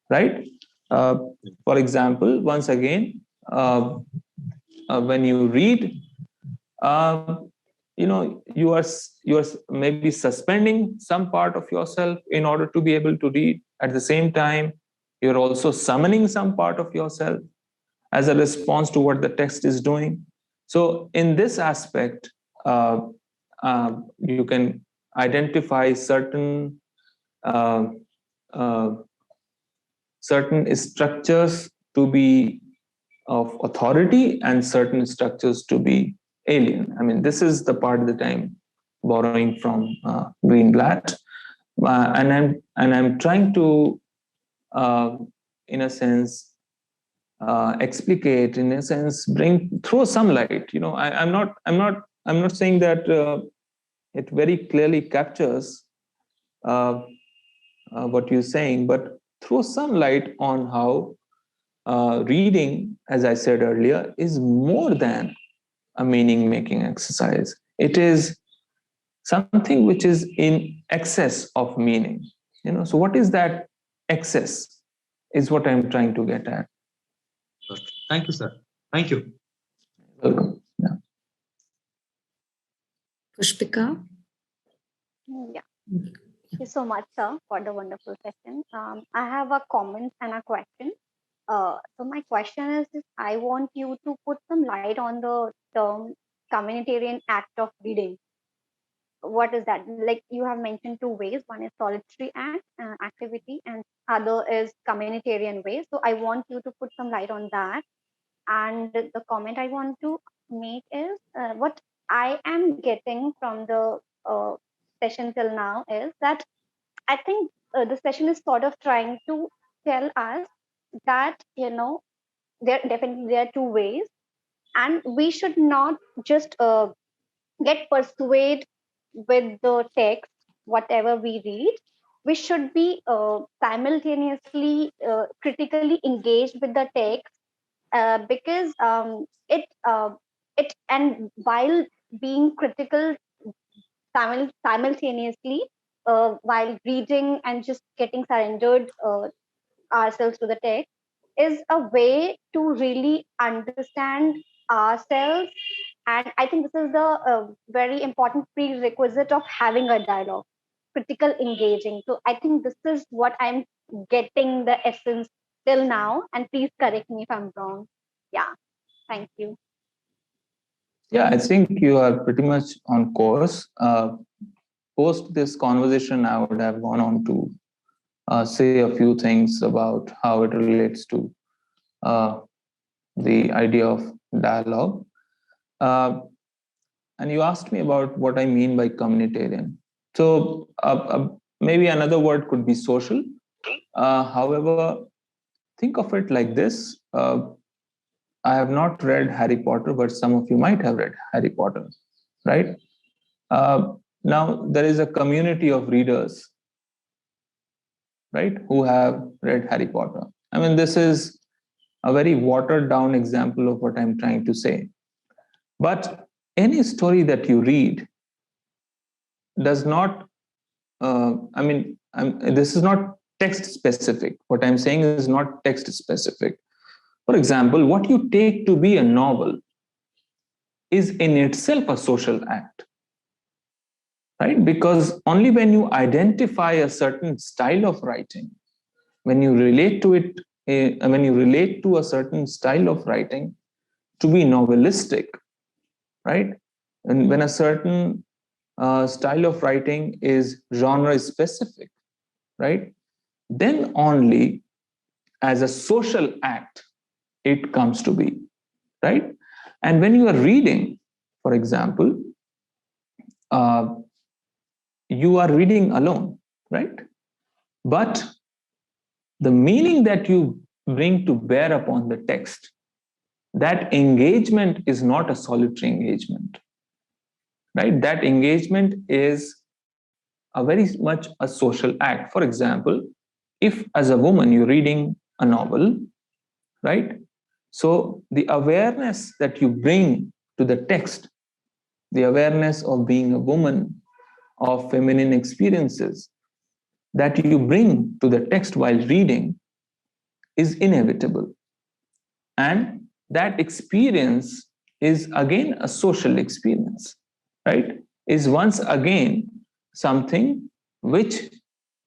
right? Uh, for example, once again, when you read, uh, you are maybe suspending some part of yourself in order to be able to read. At the same time, you're also summoning some part of yourself as a response to what the text is doing. So, in this aspect, you can identify uh, uh, certain structures to be of authority and certain structures to be alien. I mean, this is the part that I'm borrowing from Greenblatt, and I'm trying to, uh, in a sense, explicate, in a sense, throw some light. I'm not saying that it very clearly captures uh, what you're saying, but throw some light on how reading, as I said earlier, is more than a meaning making exercise. It is something which is in excess of meaning. So what is that excess is what I'm trying to get at. Thank you, sir. Thank you. Welcome. Yeah. Pushpika? Yeah. Thank you so much, sir, for the wonderful session. I have a comment and a question. So my question is I want you to put some light on the term communitarian act of reading. What is that? Like you have mentioned two ways. One is solitary activity, and other is communitarian way. So I want you to put some light on that. And the comment I want to make is what I am getting from the session till now is that I think the session is sort of trying to tell us that there are two ways, and we should not just get persuaded with the text, whatever we read. We should be simultaneously critically engaged with the text because it and while being critical simultaneously, while reading and just getting surrendered ourselves to the text is a way to really understand ourselves. And I think this is the very important prerequisite of having a dialogue, critical engaging. So I think this is what I'm getting the essence till now. And please correct me if I'm wrong. Yeah, thank you. Yeah, I think you are pretty much on course. Post this conversation, I would have gone on to say a few things about how it relates to the idea of dialogue. And you asked me about what I mean by communitarian. So maybe another word could be social. However, think of it like this. I have not read Harry Potter, but some of you might have read Harry Potter, right? Now, there is a community of readers, right, who have read Harry Potter. I mean, this is a very watered down example of what I'm trying to say. But any story that you read does not, this is not text specific. What I'm saying is not text specific. For example, what you take to be a novel is in itself a social act, right? Because only when you identify a certain style of writing, when you relate to it, when you relate to a certain style of writing to be novelistic, right? And when a certain style of writing is genre specific, right? Then only as a social act it comes to be, right? And when you are reading, for example, you are reading alone, right? But the meaning that you bring to bear upon the text, that engagement is not a solitary engagement, right? That engagement is a very much a social act. For example, if as a woman you're reading a novel, right? So the awareness that you bring to the text, the awareness of being a woman, of feminine experiences that you bring to the text while reading is inevitable. And that experience is again a social experience, right? Is once again something which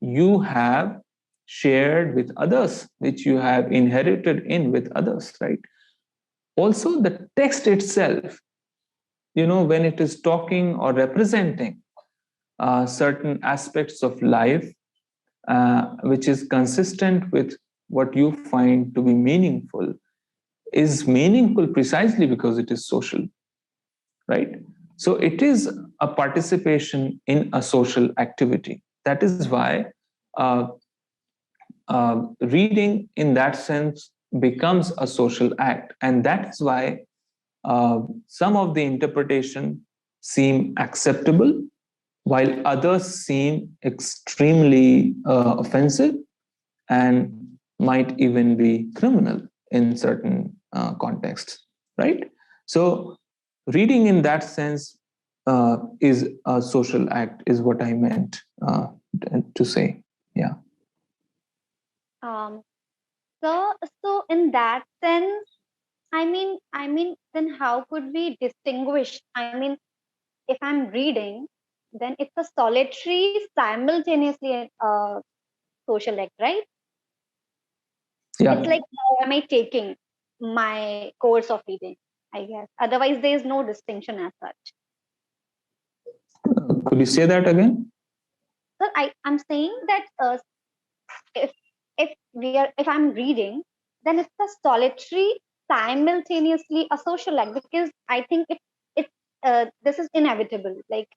you have shared with others, which you have inherited in with others, right? Also, the text itself, when it is talking or representing certain aspects of life, which is consistent with what you find to be meaningful, is meaningful precisely because it is social, right? So it is a participation in a social activity. That is why reading in that sense becomes a social act. And that is why some of the interpretation seem acceptable, while others seem extremely offensive and might even be criminal in certain contexts, right? So reading in that sense is a social act, is what I meant to say. Yeah. So in that sense, I mean, then how could we distinguish? I mean, if I'm reading, then it's a solitary, simultaneously social act, right? Yeah. It's like, how am I taking my course of reading? I guess. Otherwise, there is no distinction as such. Could you say that again? So I'm saying that if I'm reading, then it's a solitary, simultaneously a social act, because I think this is inevitable. Like,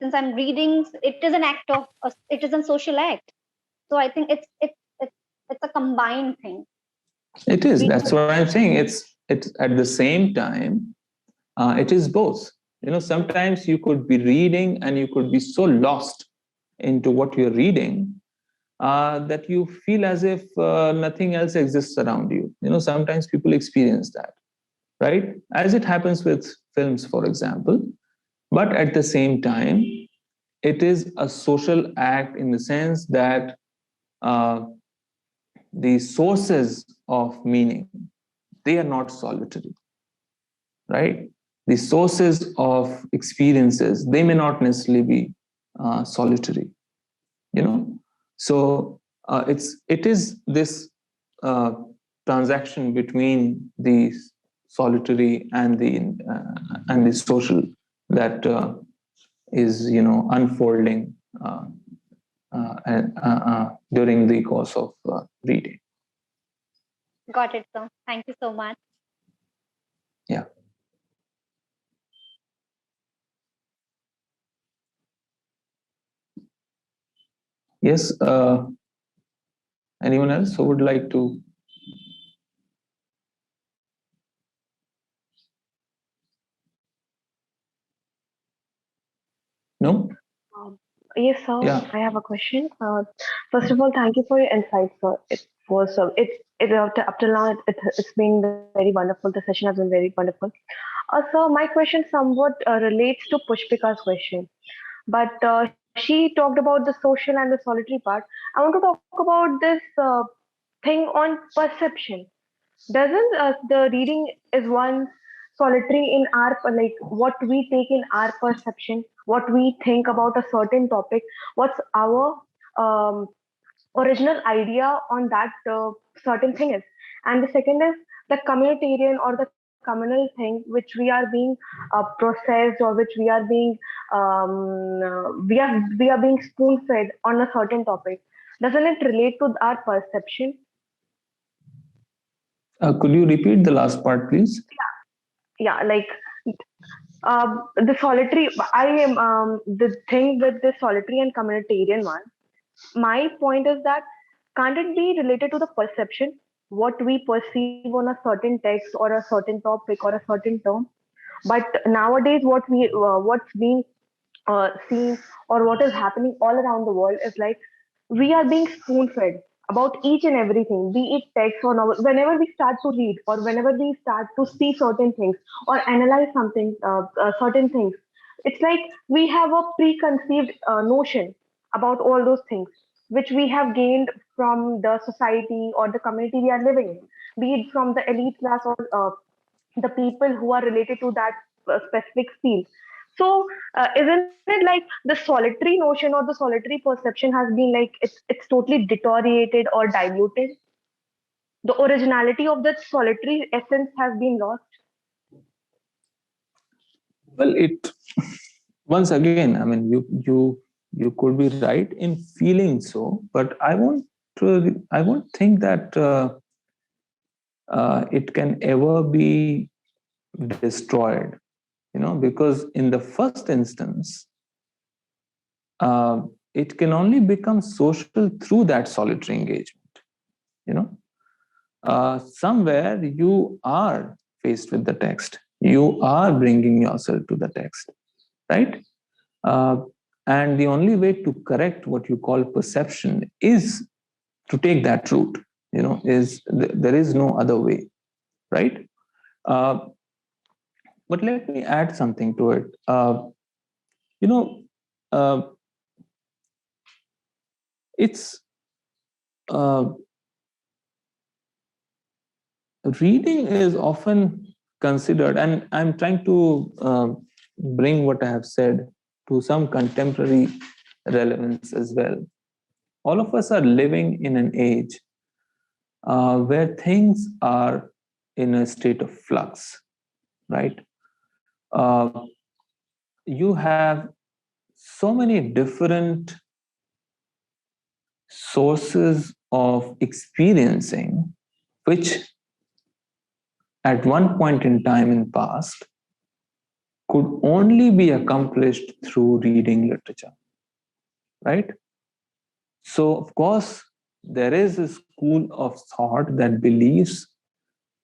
since I'm reading, it is an act of it is a social act. So I think it's a combined thing. It is. That's what I'm saying. It's at the same time. It is both. Sometimes you could be reading and you could be so lost into what you're reading that you feel as if nothing else exists around you. Sometimes people experience that, right? As it happens with films, for example. But at the same time, it is a social act in the sense that the sources of meaning, they are not solitary, right? The sources of experiences, they may not necessarily be solitary, you know. So it is this transaction between the solitary and the social that is, you know, unfolding during the course of reading. Got it, sir. Thank you so much. Yeah. Yes. Anyone else who would like to? No? Yes, sir. Yeah. I have a question. First of all, thank you for your insights, sir. It was up till now it's been very wonderful. The session has been very wonderful. So my question somewhat relates to Pushpika's question, but she talked about the social and the solitary part. I want to talk about this thing on perception. Doesn't the reading is one solitary in our like what we take in our perception, what we think about a certain topic, what's our um, original idea on that certain thing is, and the second is the communitarian or the communal thing which we are being processed, or which we are being we are being spoon fed on a certain topic. Doesn't it relate to our perception? Could you repeat the last part, please? Yeah, like the solitary, I am the thing with the solitary and communitarian one. My point is that can't it be related to the perception, what we perceive on a certain text or a certain topic or a certain term? But nowadays, what's being seen, or what is happening all around the world is like we are being spoon fed about each and everything, be it text or novel. Whenever we start to read, or whenever we start to see certain things or analyze something, certain things, it's like we have a preconceived notion about all those things which we have gained from the society or the community we are living in, be it from the elite class or the people who are related to that specific field. So isn't it like the solitary notion or the solitary perception has been like it's totally deteriorated or diluted? The originality of that solitary essence has been lost. Well, it once again, I mean, you could be right in feeling so, but I won't think that it can ever be destroyed, you know, because in the first instance, it can only become social through that solitary engagement, you know. Somewhere you are faced with the text, you are bringing yourself to the text, right? Uh, and the only way to correct what you call perception is to take that route, you know, there is no other way, right? Uh, but let me add something to it. You know, uh, it's uh, reading is often considered, and I'm trying to bring what I have said to some contemporary relevance as well. All of us are living in an age where things are in a state of flux, right? Uh, you have so many different sources of experiencing, which at one point in time in past could only be accomplished through reading literature, right? So, of course, there is a school of thought that believes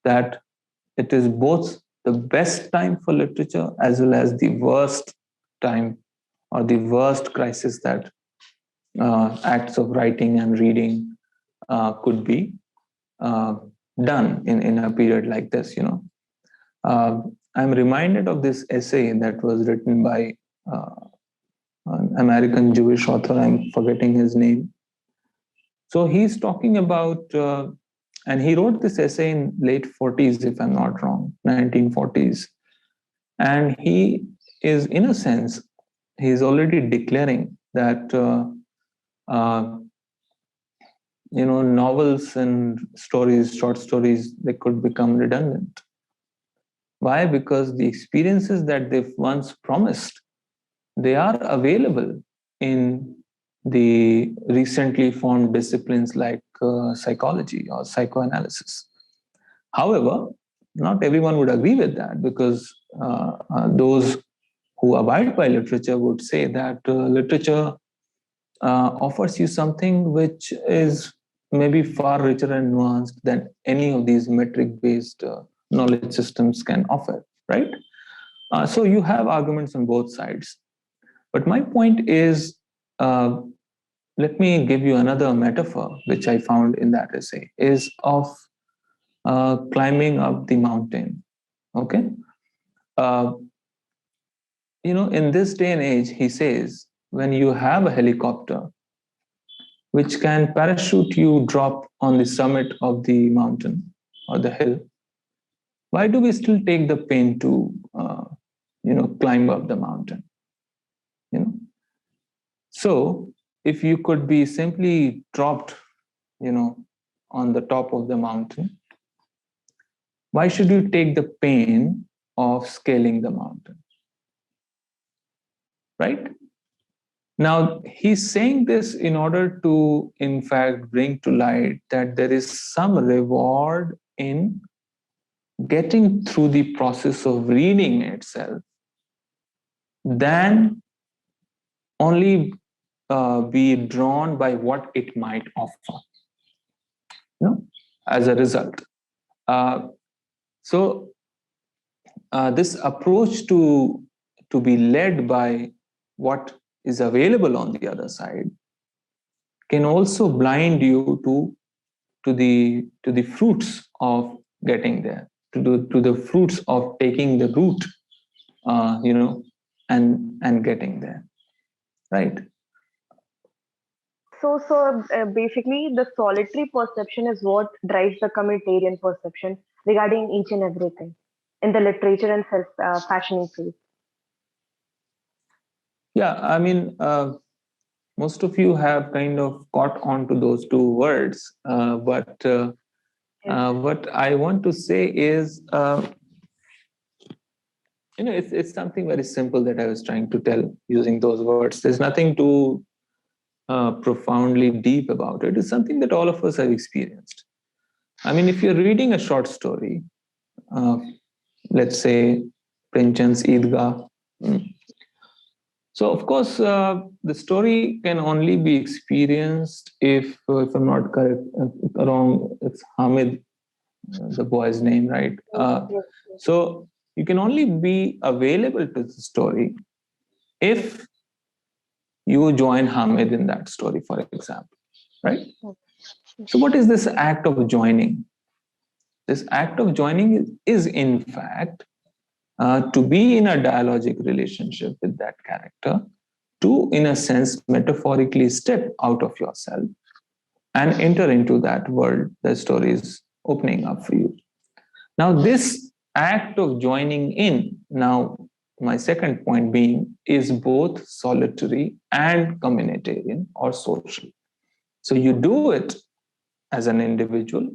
that it is both the best time for literature as well as the worst time or the worst crisis that acts of writing and reading could be uh, done in a period like this, you know. I'm reminded of this essay that was written by an American Jewish author. I'm forgetting his name. So he's talking about, and he wrote this essay in late 40s, if I'm not wrong, 1940s. And he is, in a sense, he's already declaring that novels and stories, short stories, they could become redundant. Why? Because the experiences that they've once promised, they are available in the recently formed disciplines like psychology or psychoanalysis. However, not everyone would agree with that, because those who abide by literature would say that literature offers you something which is maybe far richer and nuanced than any of these metric-based knowledge systems can offer, right? So you have arguments on both sides. But my point is, let me give you another metaphor, which I found in that essay, is of climbing up the mountain, okay? In this day and age, he says, when you have a helicopter which can parachute you drop on the summit of the mountain or the hill, why do we still take the pain to, climb up the mountain? So if you could be simply dropped, on the top of the mountain, why should you take the pain of scaling the mountain? Right? Now, he's saying this in order to, in fact, bring to light that there is some reward in getting through the process of reading itself than only be drawn by what it might offer, as a result. So this approach to be led by what is available on the other side can also blind you to the fruits of getting there, to the fruits of taking the route, and getting there, right? So basically, the solitary perception is what drives the communitarian perception regarding each and everything in the literature and self-fashioning field. Yeah, I mean, most of you have kind of caught on to those two words, but what I want to say is, it's something very simple that I was trying to tell using those words. There's nothing too profoundly deep about it. It's something that all of us have experienced. I mean, if you're reading a short story, let's say Pinchand's Eidgah. So, of course, the story can only be experienced if I'm not correct, wrong, it's Hamid, the boy's name, right? So you can only be available to the story if you join Hamid in that story, for example, right? So what is this act of joining? This act of joining is in fact, to be in a dialogic relationship with that character, to, in a sense, metaphorically step out of yourself and enter into that world the story is opening up for you. Now, this act of joining in, now, my second point being, is both solitary and communitarian or social. So you do it as an individual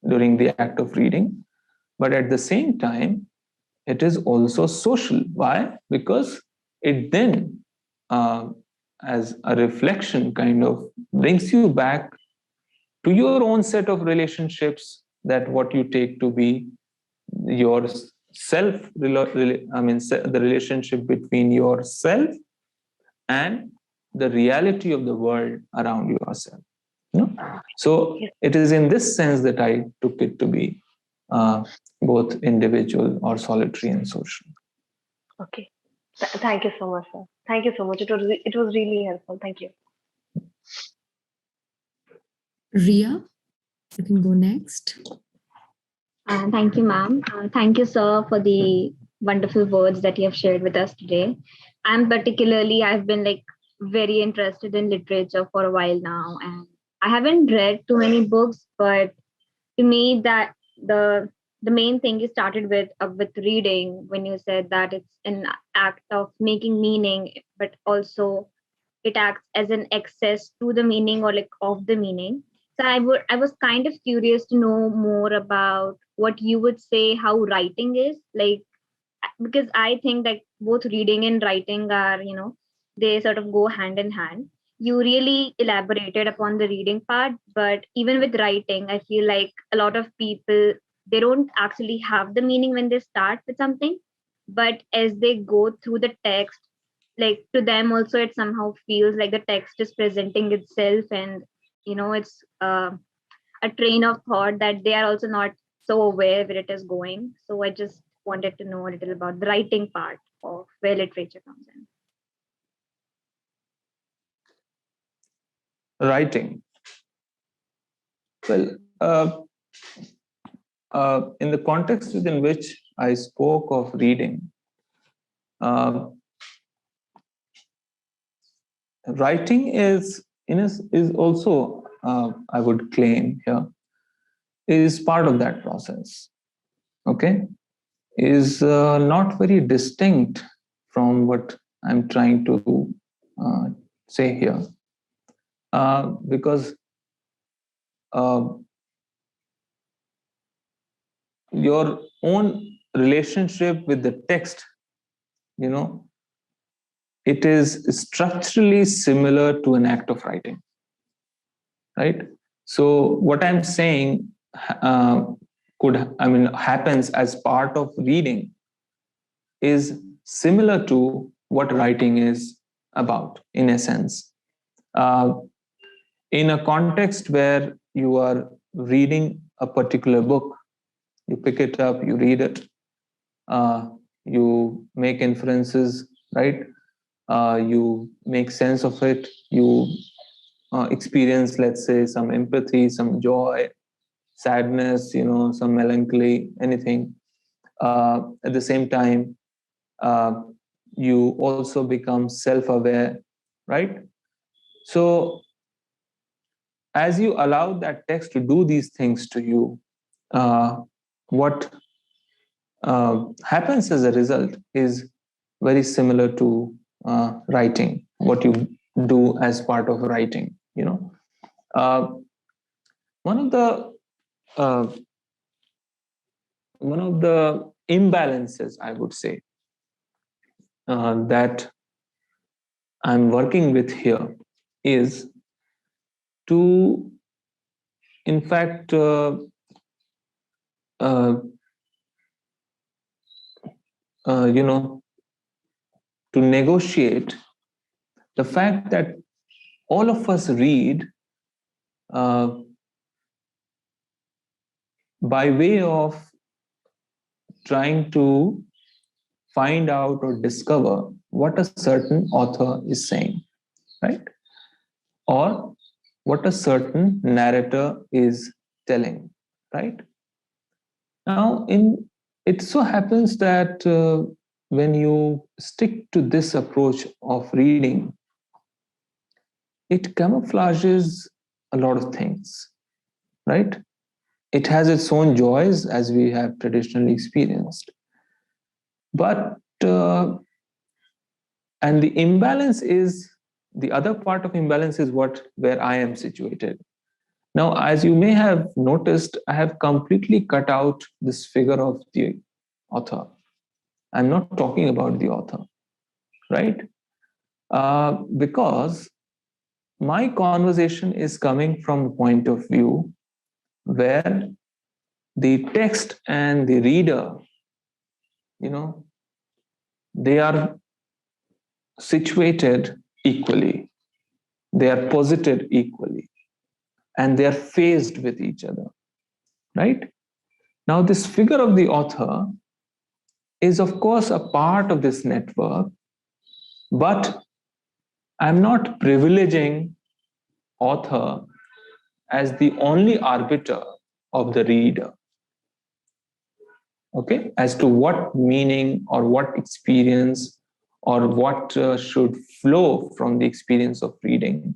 during the act of reading, but at the same time, it is also social. Why? Because it then, as a reflection, kind of brings you back to your own set of relationships, that what you take to be your self, the relationship between yourself and the reality of the world around yourself. So it is in this sense that I took it to be both individual or solitary and social. Okay. Thank you so much, sir. Thank you so much. It was really helpful. Thank you. Ria, you can go next. Thank you, ma'am. Thank you, sir, for the wonderful words that you have shared with us today. I've been like very interested in literature for a while now, and I haven't read too many books, but to me that the main thing you started with reading when you said that it's an act of making meaning, but also it acts as an access to the meaning or like of the meaning. So I was kind of curious to know more about what you would say how writing is like, because I think that both reading and writing are, they sort of go hand in hand. You really elaborated upon the reading part, but even with writing, I feel like a lot of people, they don't actually have the meaning when they start with something, but as they go through the text, like to them also, it somehow feels like the text is presenting itself, and it's a train of thought that they are also not so aware where it is going. So I just wanted to know a little about the writing part of where literature comes in. Writing. Well, in the context within which I spoke of reading, writing is also, I would claim here, is part of that process. Okay, is not very distinct from what I'm trying to say here, because your own relationship with the text, it is structurally similar to an act of writing, right? So what I'm saying happens as part of reading is similar to what writing is about, in essence. In a context where you are reading a particular book, you pick it up, you read it, you make inferences, right? You make sense of it, you experience, let's say, some empathy, some joy, sadness, some melancholy, anything. At the same time, you also become self-aware, right? So as you allow that text to do these things to you, what happens as a result is very similar to writing, what you do as part of writing. One of the imbalances, I would say, that I'm working with here is to, in fact, to negotiate the fact that all of us read by way of trying to find out or discover what a certain author is saying, right? Or what a certain narrator is telling, right? Now, it so happens that when you stick to this approach of reading, it camouflages a lot of things, right? It has its own joys, as we have traditionally experienced. But, and the imbalance is, the other part of imbalance is where I am situated. Now, as you may have noticed, I have completely cut out this figure of the author. I'm not talking about the author, right? Because my conversation is coming from a point of view where the text and the reader, they are situated equally, they are posited equally, and they are phased with each other, right? Now, this figure of the author is, of course, a part of this network, but I'm not privileging author as the only arbiter of the reader, okay, as to what meaning or what experience or what should flow from the experience of reading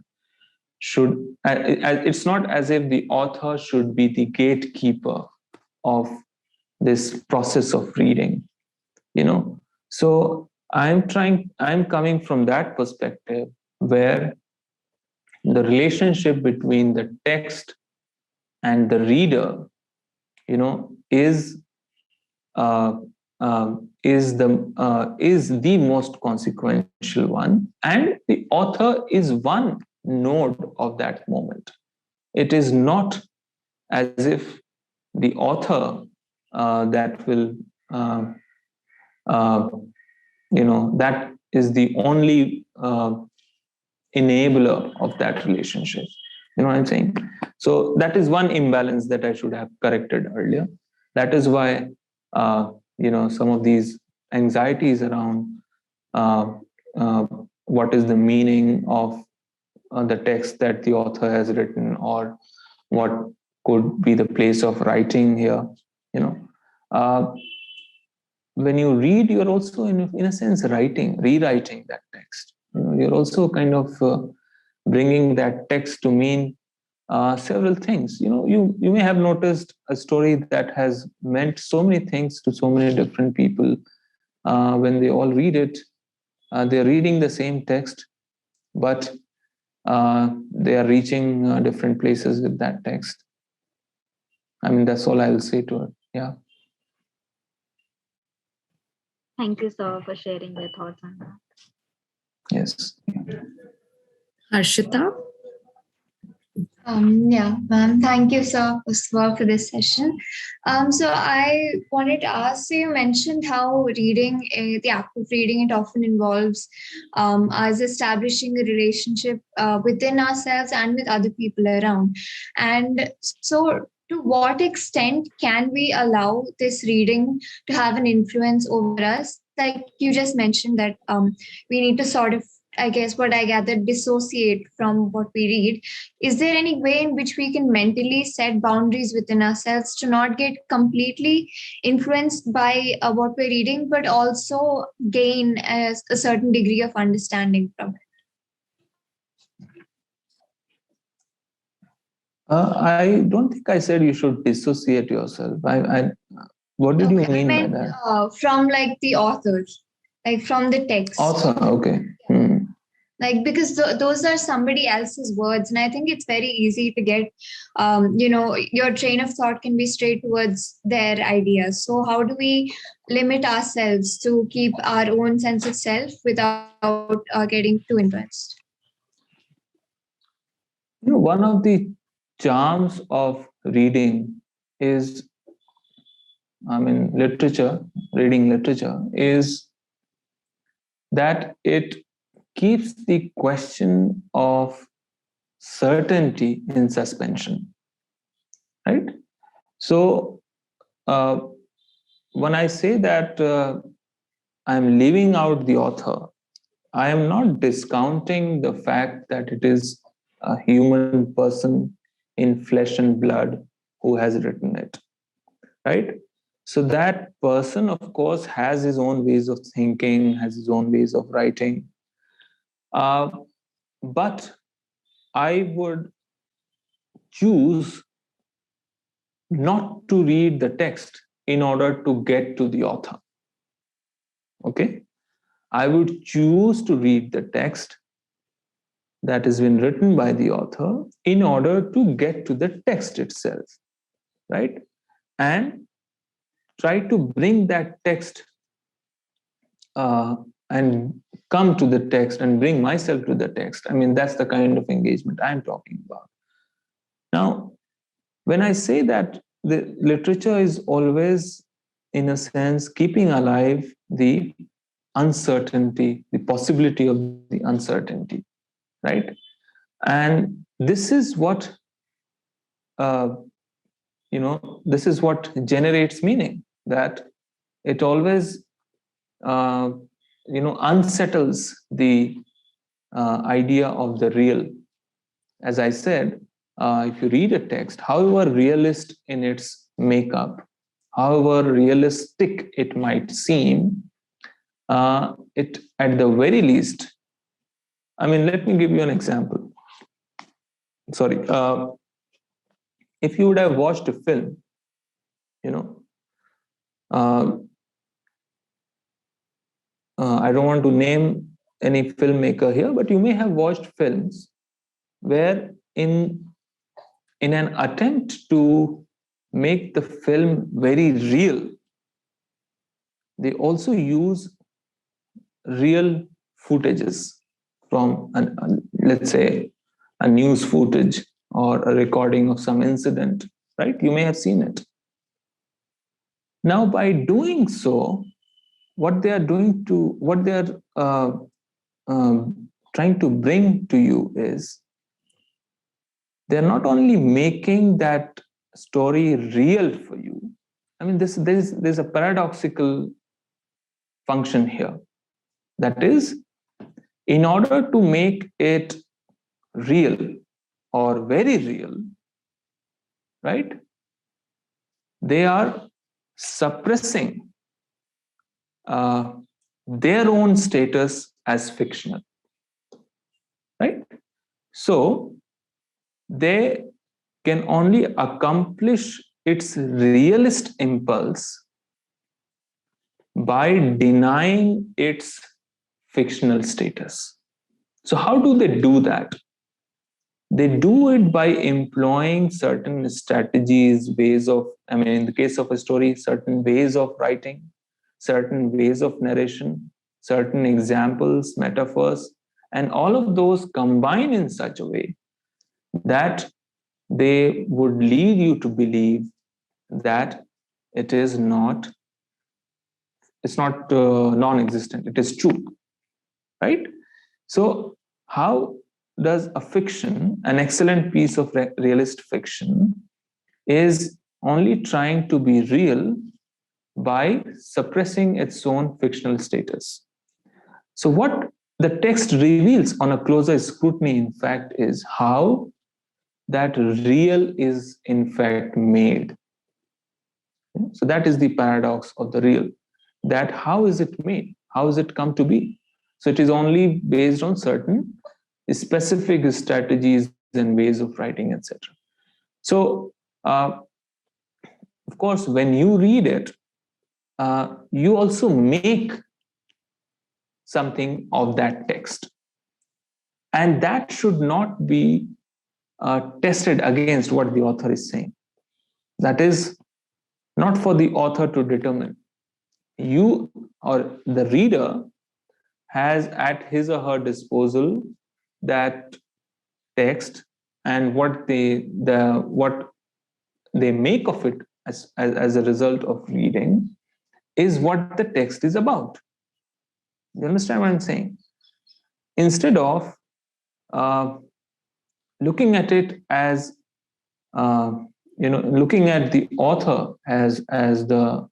should, it's not as if the author should be the gatekeeper of this process of reading, So I'm coming from that perspective where the relationship between the text and the reader, is the most consequential one, and the author is one node of that moment. It is not as if the author that will that is the only enabler of that relationship. You know what I'm saying? So that is one imbalance that I should have corrected earlier. That is why some of these anxieties around what is the meaning of the text that the author has written, or what could be the place of writing here. When you read, you're also in a sense rewriting that text. You're also kind of bringing that text to mean several things. You may have noticed a story that has meant so many things to so many different people. When they all read it, they're reading the same text, but they are reaching different places with that text. I mean, that's all I will say to it. Yeah. Thank you, sir, for sharing your thoughts on that. Yes. Harshita? Yeah, ma'am. Thank you, sir, first of all, for this session. So I wanted to ask, so you mentioned how reading, the act of reading, it often involves us establishing a relationship within ourselves and with other people around. And so to what extent can we allow this reading to have an influence over us? Like you just mentioned that we need to sort of, I guess what I gather, dissociate from what we read. Is there any way in which we can mentally set boundaries within ourselves to not get completely influenced by what we're reading, but also gain a certain degree of understanding from it? I don't think I said you should dissociate yourself. What did you mean by that? From like the authors, like from the text. Author, okay. Like, because those are somebody else's words, and I think it's very easy to get your train of thought can be straight towards their ideas. So how do we limit ourselves to keep our own sense of self without getting too influenced? One of the charms of reading is, reading literature is that it keeps the question of certainty in suspension, right? So when I say that I'm leaving out the author, I am not discounting the fact that it is a human person in flesh and blood who has written it, right? So that person, of course, has his own ways of thinking, has his own ways of writing. But I would choose not to read the text in order to get to the author. Okay? I would choose to read the text that has been written by the author in order to get to the text itself, right? And try to bring that text and come to the text and bring myself to the text. I mean, that's the kind of engagement I'm talking about. Now, when I say that the literature is always, in a sense, keeping alive the uncertainty, the possibility of the uncertainty, right? And this is what, this is what generates meaning, that it always, unsettles the idea of the real. As I said, if you read a text, however realist in its makeup, however realistic it might seem, it at the very least, I mean, let me give you an example. Sorry, if you would have watched a film, I don't want to name any filmmaker here, but you may have watched films where in an attempt to make the film very real, they also use real footages from, let's say, a news footage or a recording of some incident, right? You may have seen it. Now, by doing so, what they are trying to bring to you is they're not only making that story real for you. I mean, there's a paradoxical function here. That is, in order to make it real or very real, right, they are suppressing their own status as fictional, right? So they can only accomplish its realist impulse by denying its fictional status. So how do they do that? They do it by employing certain strategies, ways of, I mean, in the case of a story, certain ways of writing, certain ways of narration, certain examples, metaphors, and all of those combine in such a way that they would lead you to believe that it's not non-existent, it is true, right? So how does a fiction, an excellent piece of realist fiction, is only trying to be real by suppressing its own fictional status? So what the text reveals on a closer scrutiny, in fact, is how that real is in fact made. So that is the paradox of the real, that how is it made? How is it come to be? So it is only based on certain specific strategies and ways of writing, etc. So, of course, when you read it, you also make something of that text. And that should not be tested against what the author is saying. That is not for the author to determine. You or the reader has at his or her disposal that text, and what they make of it as a result of reading is what the text is about. You understand what I'm saying? Instead of looking at it as looking at the author as the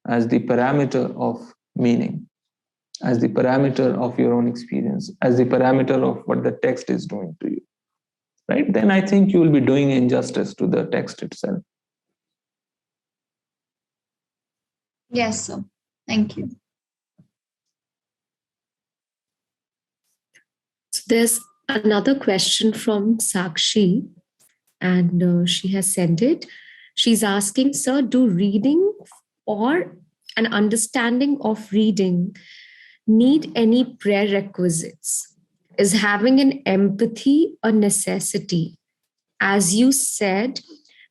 parameter of meaning, as the parameter of your own experience, as the parameter of what the text is doing to you, right? Then I think you will be doing injustice to the text itself. Yes, sir. Thank you. So there's another question from Sakshi, and she has sent it. She's asking, sir, do reading or an understanding of reading need any prerequisites? Is having an empathy a necessity? As you said,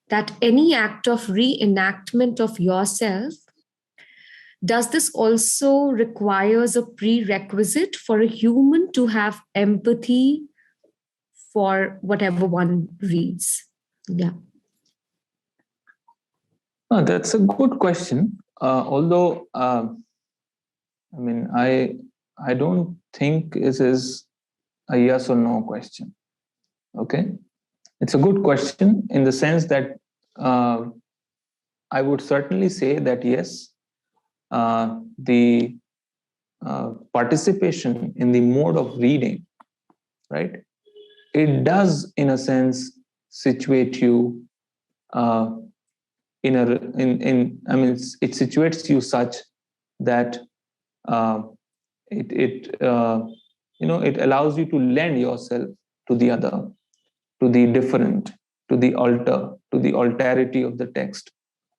that any act of reenactment of yourself, does this also requires a prerequisite for a human to have empathy for whatever one reads? Yeah. Oh, that's a good question. Although, I mean, I don't think this is a yes or no question. Okay, it's a good question in the sense that I would certainly say that yes, the participation in the mode of reading, right? It does, in a sense, situate you it situates you such that it allows you to lend yourself to the other, to the different, to the to the alterity of the text,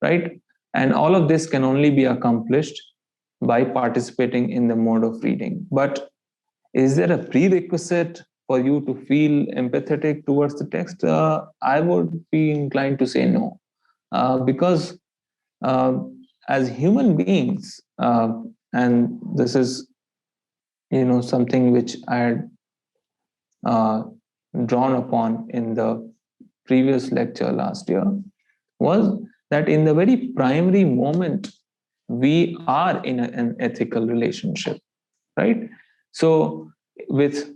right? And all of this can only be accomplished by participating in the mode of reading. But is there a prerequisite for you to feel empathetic towards the text? I would be inclined to say no, because as human beings, and this is something which I had drawn upon in the previous lecture last year, was that in the very primary moment we are in an ethical relationship, right? So with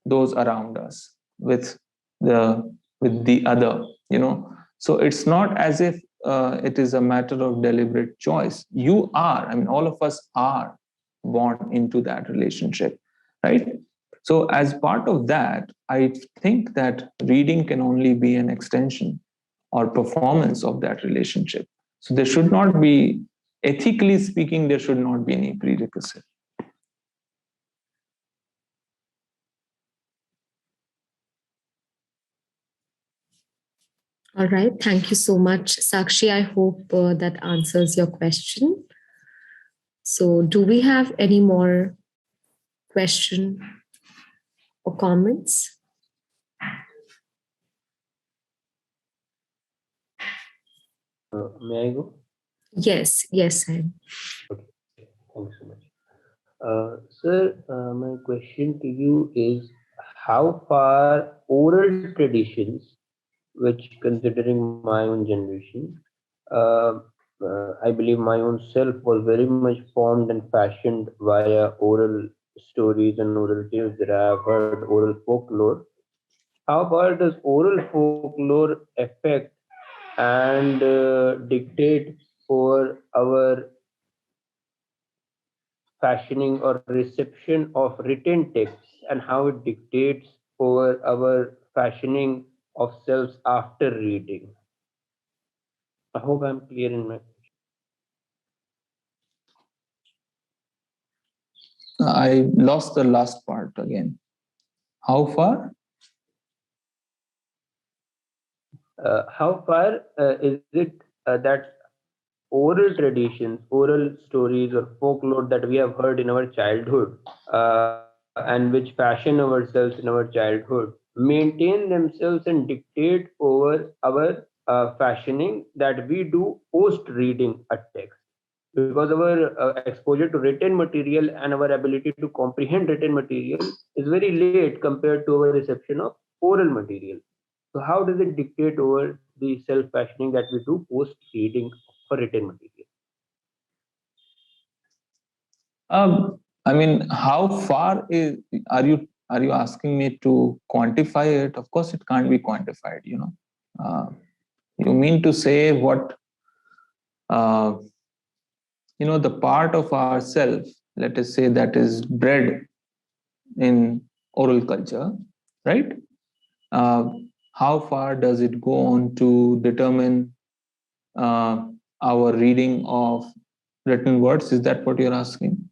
those around us, with the other, so it's not as if it is a matter of deliberate choice. You are, I mean, all of us are born into that relationship, right? So as part of that, I think that reading can only be an extension or performance of that relationship. So there should not be, ethically speaking, there should not be any prerequisite. All right. Thank you so much, Sakshi. I hope that answers your question. So do we have any more question or comments? May I go? Yes, Sam. Okay, thank you so much. Sir, my question to you is how far oral traditions, which considering my own generation, I believe my own self was very much formed and fashioned via oral stories and oral tales that I have heard, oral folklore. How far does oral folklore affect and dictate for our fashioning or reception of written texts, and how it dictates over our fashioning of selves after reading? I hope I'm clear in my. I lost the last part again. How far? How far is it that oral traditions, oral stories, or folklore that we have heard in our childhood, and which fashion ourselves in our childhood, maintain themselves and dictate over our fashioning that we do post reading a text? Because our exposure to written material and our ability to comprehend written material is very late compared to our reception of oral material. So how does it dictate over the self fashioning that we do post reading for written material? I mean, how far are you asking me to quantify it? Of course, it can't be quantified. You mean to say what the part of ourself, let us say, that is bred in oral culture, right? How far does it go on to determine our reading of written words? Is that what you're asking?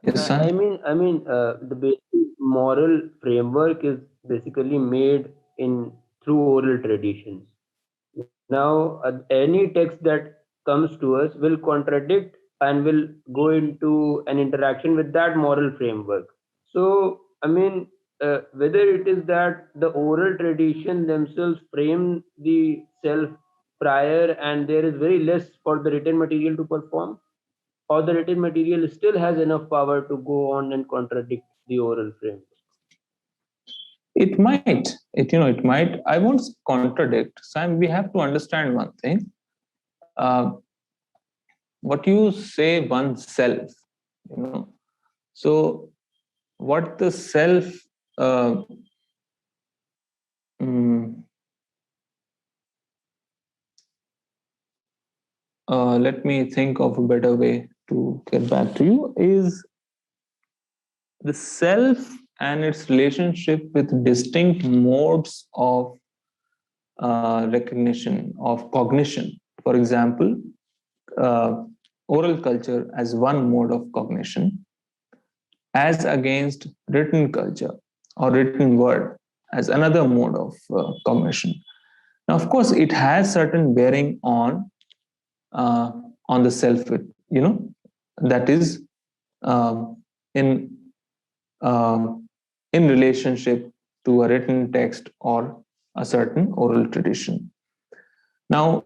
Yes, I mean, the basic moral framework is basically made in through oral traditions. Now, any text that comes to us will contradict and will go into an interaction with that moral framework. So, I mean, whether it is that the oral tradition themselves frame the self prior and there is very less for the written material to perform, or the written material still has enough power to go on and contradict the oral framework. It might. It might. I won't contradict. Sam, we have to understand one thing. What you say oneself, so what the self let me think of a better way to get back to you, is the self and its relationship with distinct modes of recognition, of cognition. For example, oral culture as one mode of cognition as against written culture or written word as another mode of cognition. Now, of course, it has certain bearing uh, on the self, that is um, in in relationship to a written text or a certain oral tradition. Now,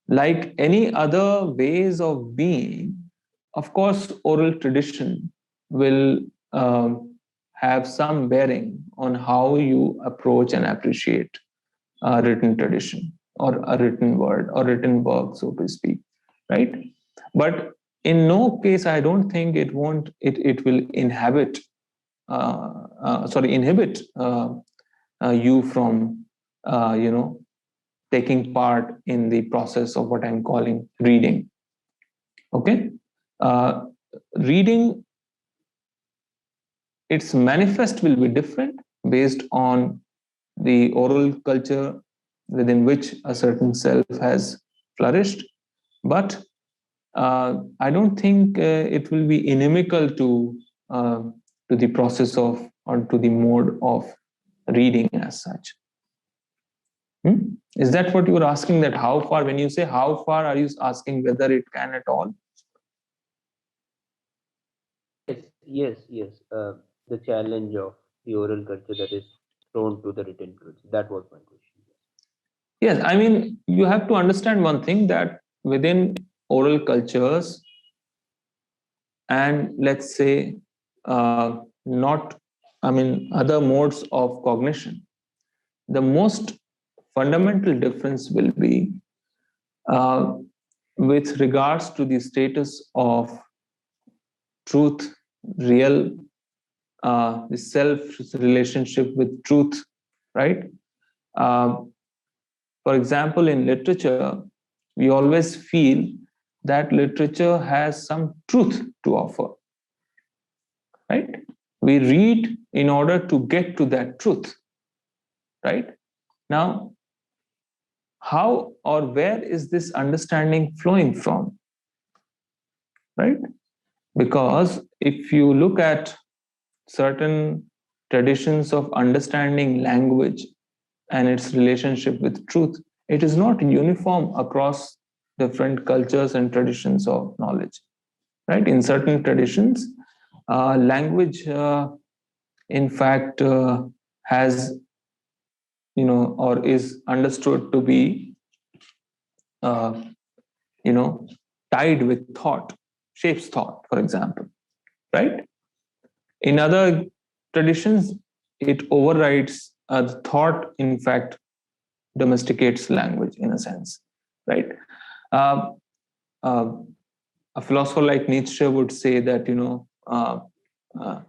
like any other ways of being, of course, oral tradition will have some bearing on how you approach and appreciate a written tradition or a written word or written work, so to speak, right? But in no case, I don't think it will inhibit you from taking part in the process of what I'm calling reading. Okay, reading, its manifest will be different based on the oral culture within which a certain self has flourished, but I don't think it will be inimical to the process of or to the mode of reading as such. Is that what you were asking? That how far, when you say how far, are you asking whether it can at all? Yes. The challenge of the oral culture that is thrown to the written culture. That was my question. Yes, I mean, you have to understand one thing, that within oral cultures and let's say not, I mean, other modes of cognition, the most fundamental difference will be uh, with regards to the status of truth, real, the self relationship with truth, right? For example, in literature, we always feel that literature has some truth to offer, right? We read in order to get to that truth, right? Now, how or where is this understanding flowing from, right? Because if you look at certain traditions of understanding language and its relationship with truth, it is not uniform across different cultures and traditions of knowledge, right? In certain traditions, language, in fact, has, or is understood to be, uh, you know, tied with thought, shapes thought, for example, right? In other traditions, it overrides the thought, in fact, domesticates language in a sense, right? Uh, uh, a philosopher like Nietzsche would say that, uh, uh,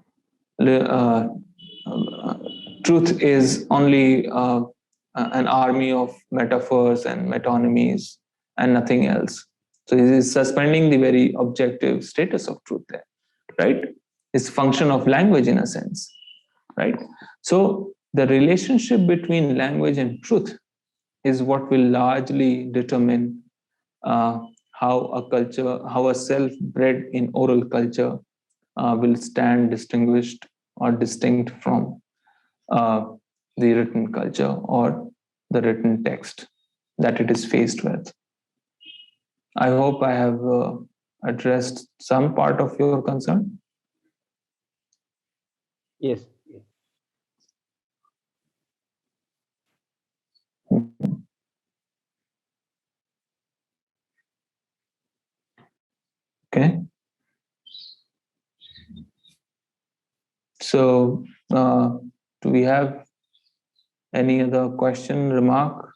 truth is only an army of metaphors and metonymies and nothing else. So he is suspending the very objective status of truth there, right? It's function of language in a sense, right? So the relationship between language and truth is what will largely determine uh, how a self bred in oral culture will stand distinguished or distinct from uh, the written culture or the written text that it is faced with. I hope I have addressed some part of your concern. Yes. Okay. So, do we have any other question, remark?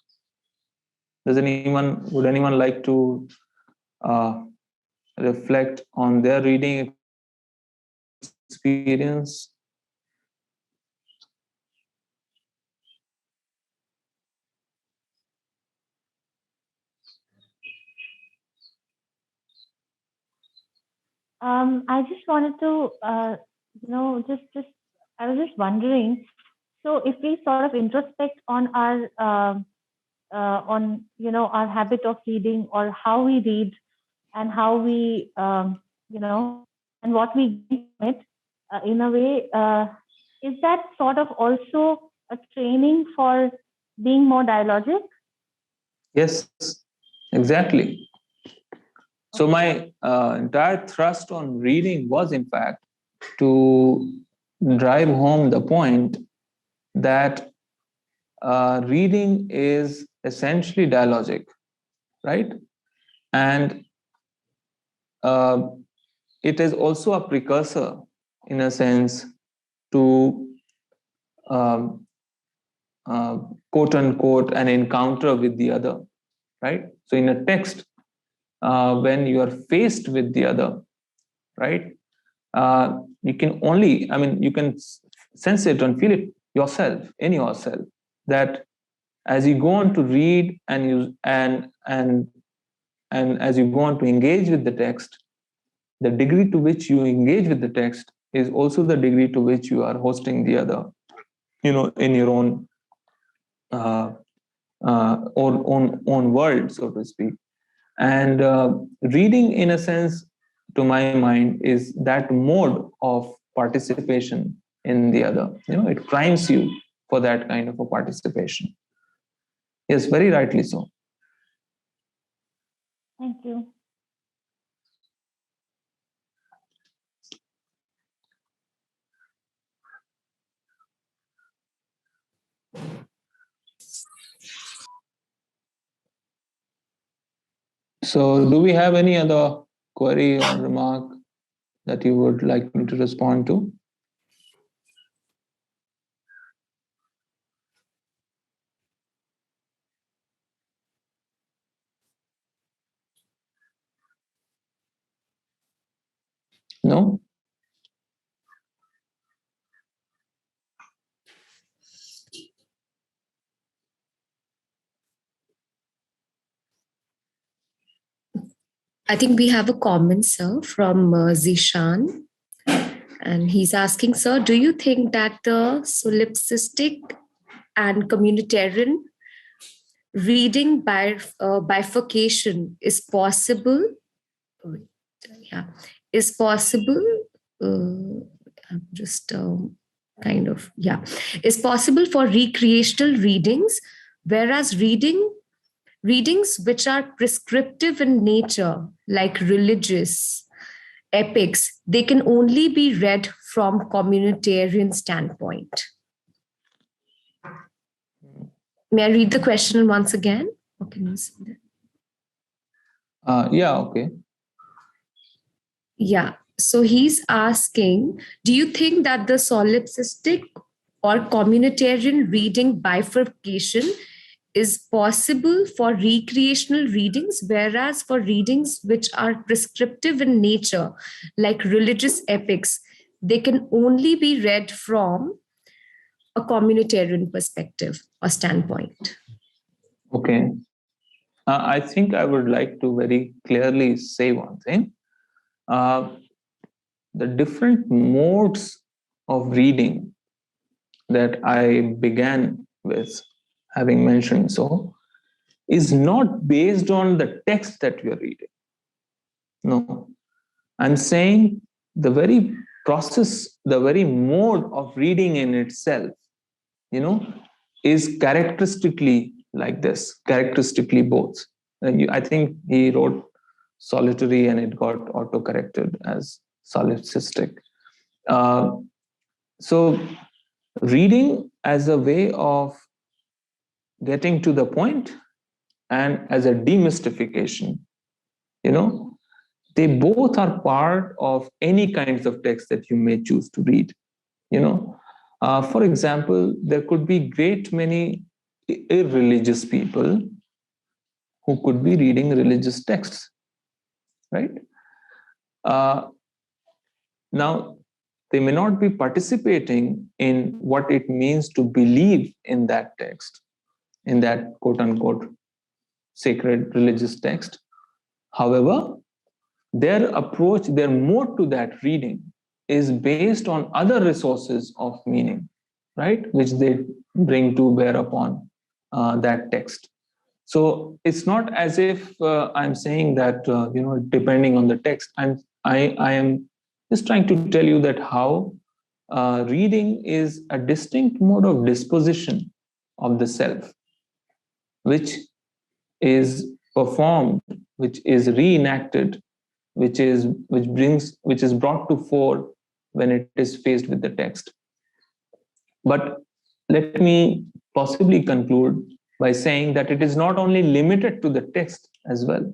Would anyone like to uh, reflect on their reading experience? I just wanted to, just I was just wondering. So, if we sort of introspect on our, on our habit of reading or how we read, and how we, and what we gain from it, in a way, is that sort of also a training for being more dialogic? Yes, exactly. So my entire thrust on reading was, in fact, to drive home the point that reading is essentially dialogic, right? And it is also a precursor, in a sense, to um, quote unquote an encounter with the other, right? So in a text, when you are faced with the other, right, you can only, I mean, you can sense it and feel it yourself, in yourself, that as you go on to read and you and as you go on to engage with the text, the degree to which you engage with the text is also the degree to which you are hosting the other, in your own own world, so to speak. And reading, in a sense, to my mind, is that mode of participation in the other. It primes you for that kind of a participation. Yes, very rightly so. Thank you. So, do we have any other query or remark that you would like me to respond to? No? I think we have a comment, sir, from Zishan. And he's asking, sir, do you think that the solipsistic and communitarian reading bifurcation is possible? Yeah, is possible. I'm just is possible for recreational readings, whereas readings which are prescriptive in nature, like religious epics, they can only be read from communitarian standpoint. May I read the question once again? Okay. Yeah, okay. Yeah. So he's asking, do you think that the solipsistic or communitarian reading bifurcation is possible for recreational readings, whereas for readings which are prescriptive in nature, like religious epics, they can only be read from a communitarian perspective or standpoint? Okay. I think I would like to very clearly say one thing. The different modes of reading that I began with, having mentioned so, is not based on the text that we are reading. No. I'm saying the very process, the very mode of reading in itself, is characteristically like this, characteristically both. I think he wrote solitary and it got auto-corrected as solipsistic. So reading as a way of getting to the point and as a demystification, they both are part of any kinds of text that you may choose to read. For example, there could be great many irreligious people who could be reading religious texts, right? Now, they may not be participating in what it means to believe in that text, in that quote unquote sacred religious text. However, their approach, their mode to that reading is based on other resources of meaning, right, which they bring to bear upon that text. So it's not as if I'm saying that depending on the text. I am just trying to tell you that how reading is a distinct mode of disposition of the self, which is performed, which is reenacted, which is brought to fore when it is faced with the text. But let me possibly conclude by saying that it is not only limited to the text as well.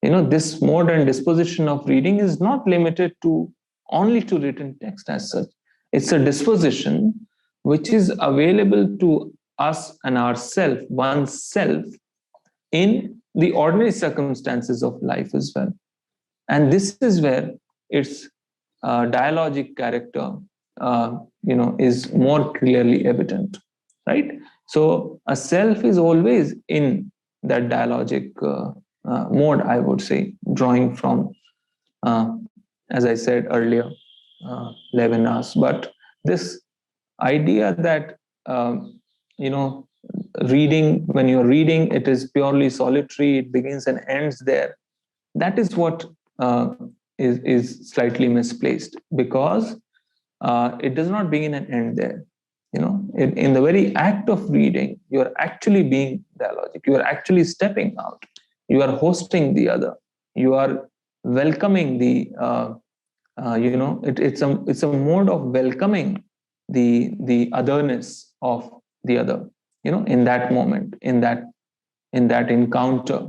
This mode and disposition of reading is not limited to only to written text as such. It's a disposition which is available to us and ourself, oneself, in the ordinary circumstances of life as well. And this is where its dialogic character, is more clearly evident, right? So a self is always in that dialogic mode, I would say, drawing from, as I said earlier, Levinas. But this idea that, reading, when you're reading, it is purely solitary, it begins and ends there. That is what is slightly misplaced, because it does not begin and end there. In the very act of reading, you are actually being dialogic. You are actually stepping out. You are hosting the other. You are welcoming the. It's a mode of welcoming the otherness of the other. In that moment, in that encounter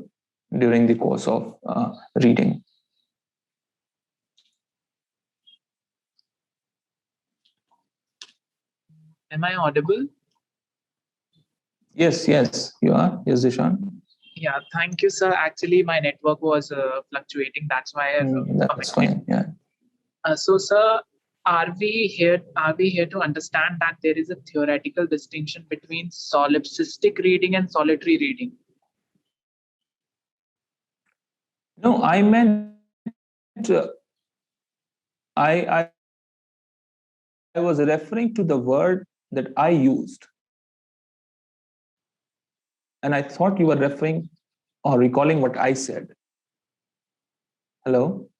during the course of reading. Am I audible? Yes, you are. Yes, Zishan. Yeah, thank you, sir. Actually, my network was fluctuating. That's why. That's fine. Yeah. So, sir, are we here to understand that there is a theoretical distinction between solipsistic reading and solitary reading? No, I meant I was referring to the word that I used. And I thought you were referring or recalling what I said. Hello?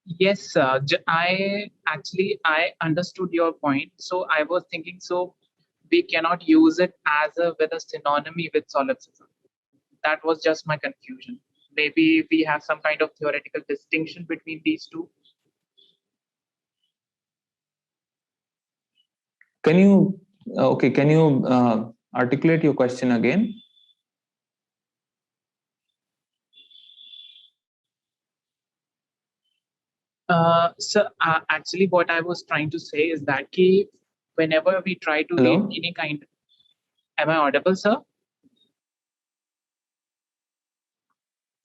Yes, sir. I understood your point. So I was thinking, so we cannot use it as with a synonymy with solipsism. That was just my confusion. Maybe we have some kind of theoretical distinction between these two. Can you articulate your question again? So actually what I was trying to say is that whenever we try to read any kind, am I audible, sir?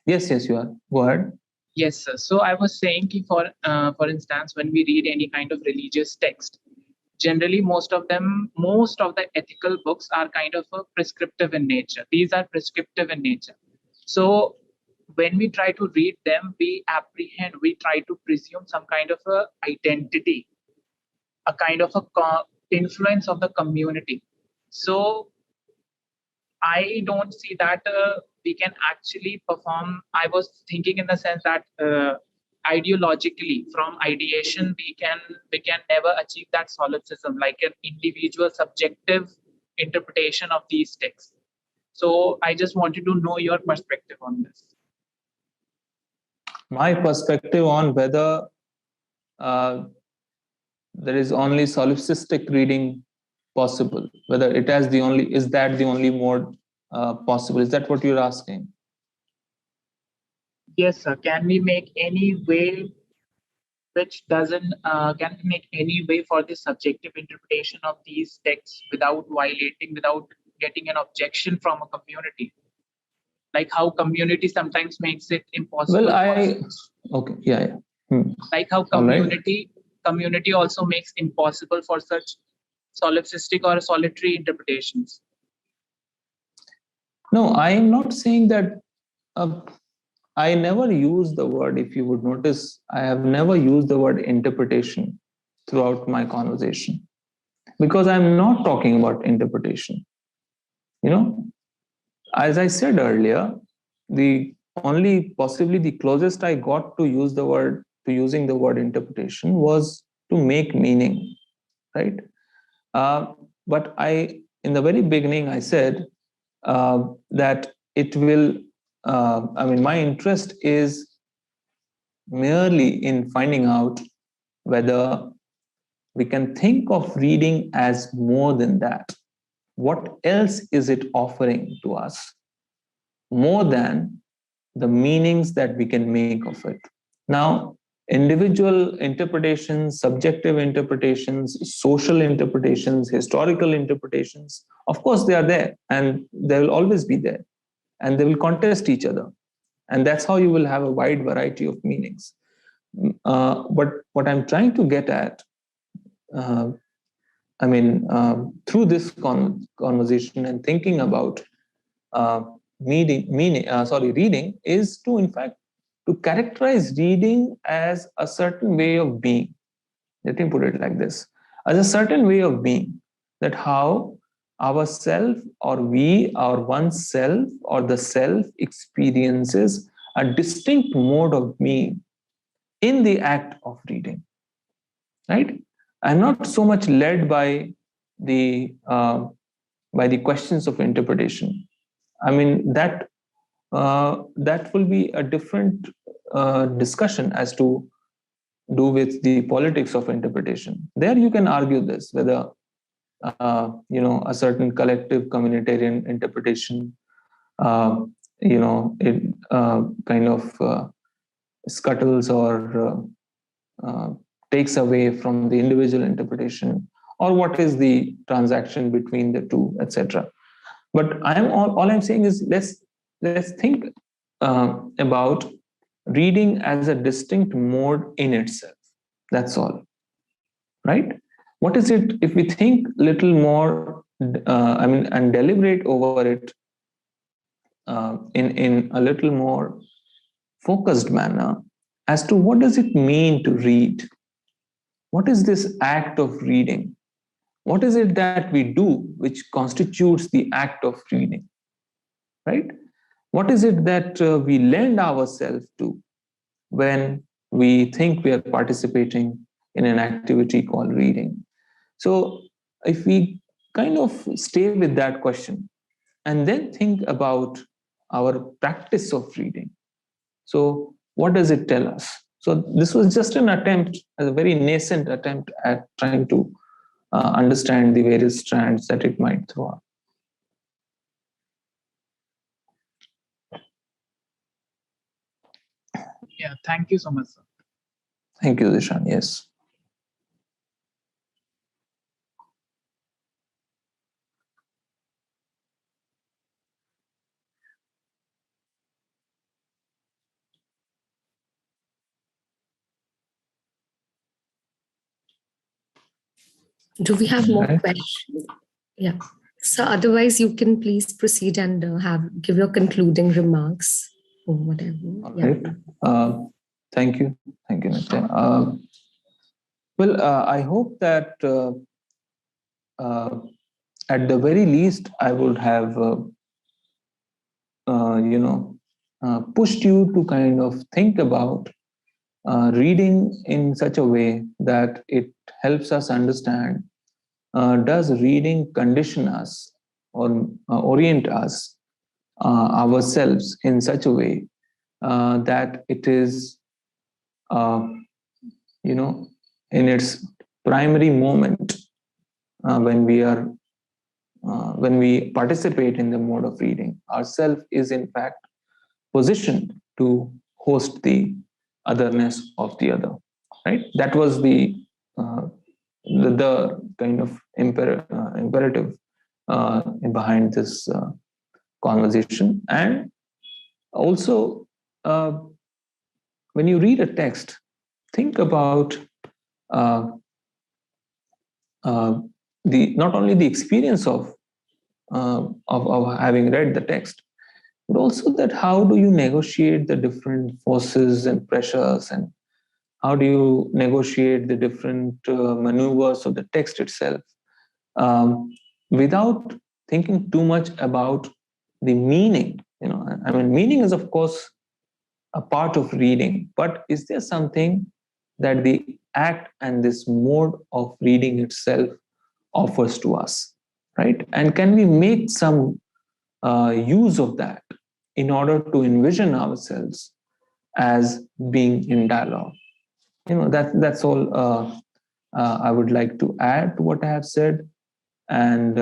Yes, you are. Go ahead. Yes, sir. So I was saying, for instance, when we read any kind of religious text, generally most of the ethical books are kind of prescriptive in nature. These are prescriptive in nature. So when we try to read them, we try to presume some kind of a identity, a kind of a influence of the community. So I don't see that we can actually perform. I was thinking in the sense that ideologically, from ideation, we can never achieve that solipsism, like an individual subjective interpretation of these texts. So I just wanted to know your perspective on this. My perspective on whether there is only solipsistic reading possible, whether it has is that the only mode possible? Is that what you're asking? Yes, sir. Can we make any way which doesn't, can we make any way for the subjective interpretation of these texts without getting an objection from a community? Like how community sometimes makes it impossible. Okay, yeah. Like how community also makes impossible for such solipsistic or solitary interpretations. No, I am not saying that. I never use the word, if you would notice, I have never used the word interpretation throughout my conversation, because I'm not talking about interpretation. as I said earlier, possibly the closest I got to using the word interpretation was to make meaning, right? But in the very beginning, I said that it will. My interest is merely in finding out whether we can think of reading as more than that. What else is it offering to us more than the meanings that we can make of it? Now, individual interpretations, subjective interpretations, social interpretations, historical interpretations, of course, they are there and they will always be there and they will contest each other. And that's how you will have a wide variety of meanings. But what I'm trying to get at, through this conversation and thinking about reading, is to, in fact, to characterize reading as a certain way of being. Let me put it like this: as a certain way of being, that how ourself or we or oneself or the self experiences a distinct mode of being in the act of reading, right? I'm not so much led by the questions of interpretation. I mean, that will be a different discussion as to do with the politics of interpretation. There you can argue this, whether a certain collective communitarian interpretation it kind of scuttles or takes away from the individual interpretation, or what is the transaction between the two, etc. But all I'm saying is let's think about reading as a distinct mode in itself. That's all, right? What is it? If we think little more, and deliberate over it in a little more focused manner, as to what does it mean to read? What is this act of reading? What is it that we do which constitutes the act of reading, right? What is it that we lend ourselves to when we think we are participating in an activity called reading? So if we kind of stay with that question and then think about our practice of reading, so what does it tell us? So this was just an attempt, a very nascent attempt at trying to understand the various strands that it might throw up. Yeah, thank you so much, sir. Thank you, Dishan. Yes. Do we have more questions? Yeah. So otherwise, you can please proceed and give your concluding remarks or whatever. All right. Thank you, Nitya. Well, I hope that at the very least, I would have pushed you to kind of think about reading in such a way that it helps us understand, does reading condition us or orient us ourselves in such a way that it is in its primary moment when we participate in the mode of reading, ourself is in fact positioned to host the otherness of the other, right? That was the kind of imperative behind this conversation. And also, when you read a text, think about not only the experience of having read the text, but also that how do you negotiate the different forces and pressures, and how do you negotiate the different maneuvers of the text itself, without thinking too much about the meaning. I mean, meaning is of course a part of reading, but is there something that the act and this mode of reading itself offers to us, right? And can we make some use of that in order to envision ourselves as being in dialogue? That's all I would like to add to what I have said. And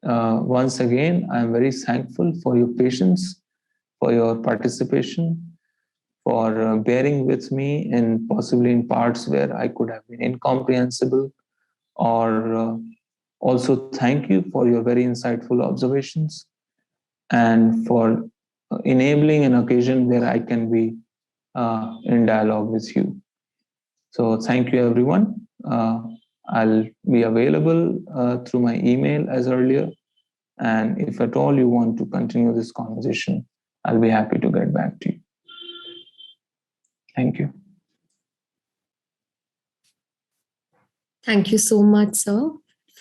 once again, I'm very thankful for your patience, for your participation, for bearing with me in possibly in parts where I could have been incomprehensible, or also thank you for your very insightful observations and for enabling an occasion where I can be in dialogue with you. So thank you, everyone. I'll be available through my email as earlier. And if at all you want to continue this conversation, I'll be happy to get back to you. Thank you. Thank you so much, sir,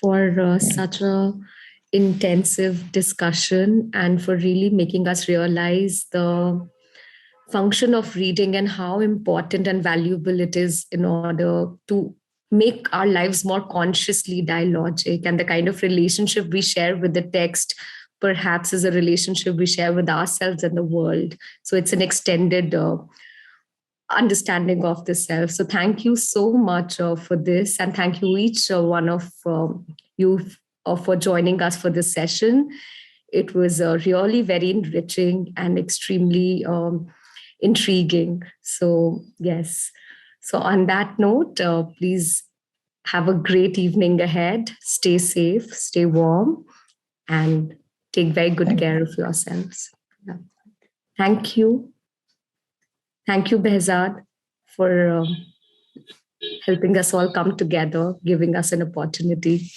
for such a intensive discussion and for really making us realize the function of reading and how important and valuable it is in order to make our lives more consciously dialogic, and the kind of relationship we share with the text perhaps is a relationship we share with ourselves and the world. So it's an extended understanding of the self. So thank you so much for this, and thank you each one of you for joining us for this session. It was really very enriching and extremely intriguing. So yes. So on that note, please have a great evening ahead. Stay safe, stay warm, and take very good care of yourselves. Yeah. Thank you. Thank you, Behzad, for helping us all come together, giving us an opportunity.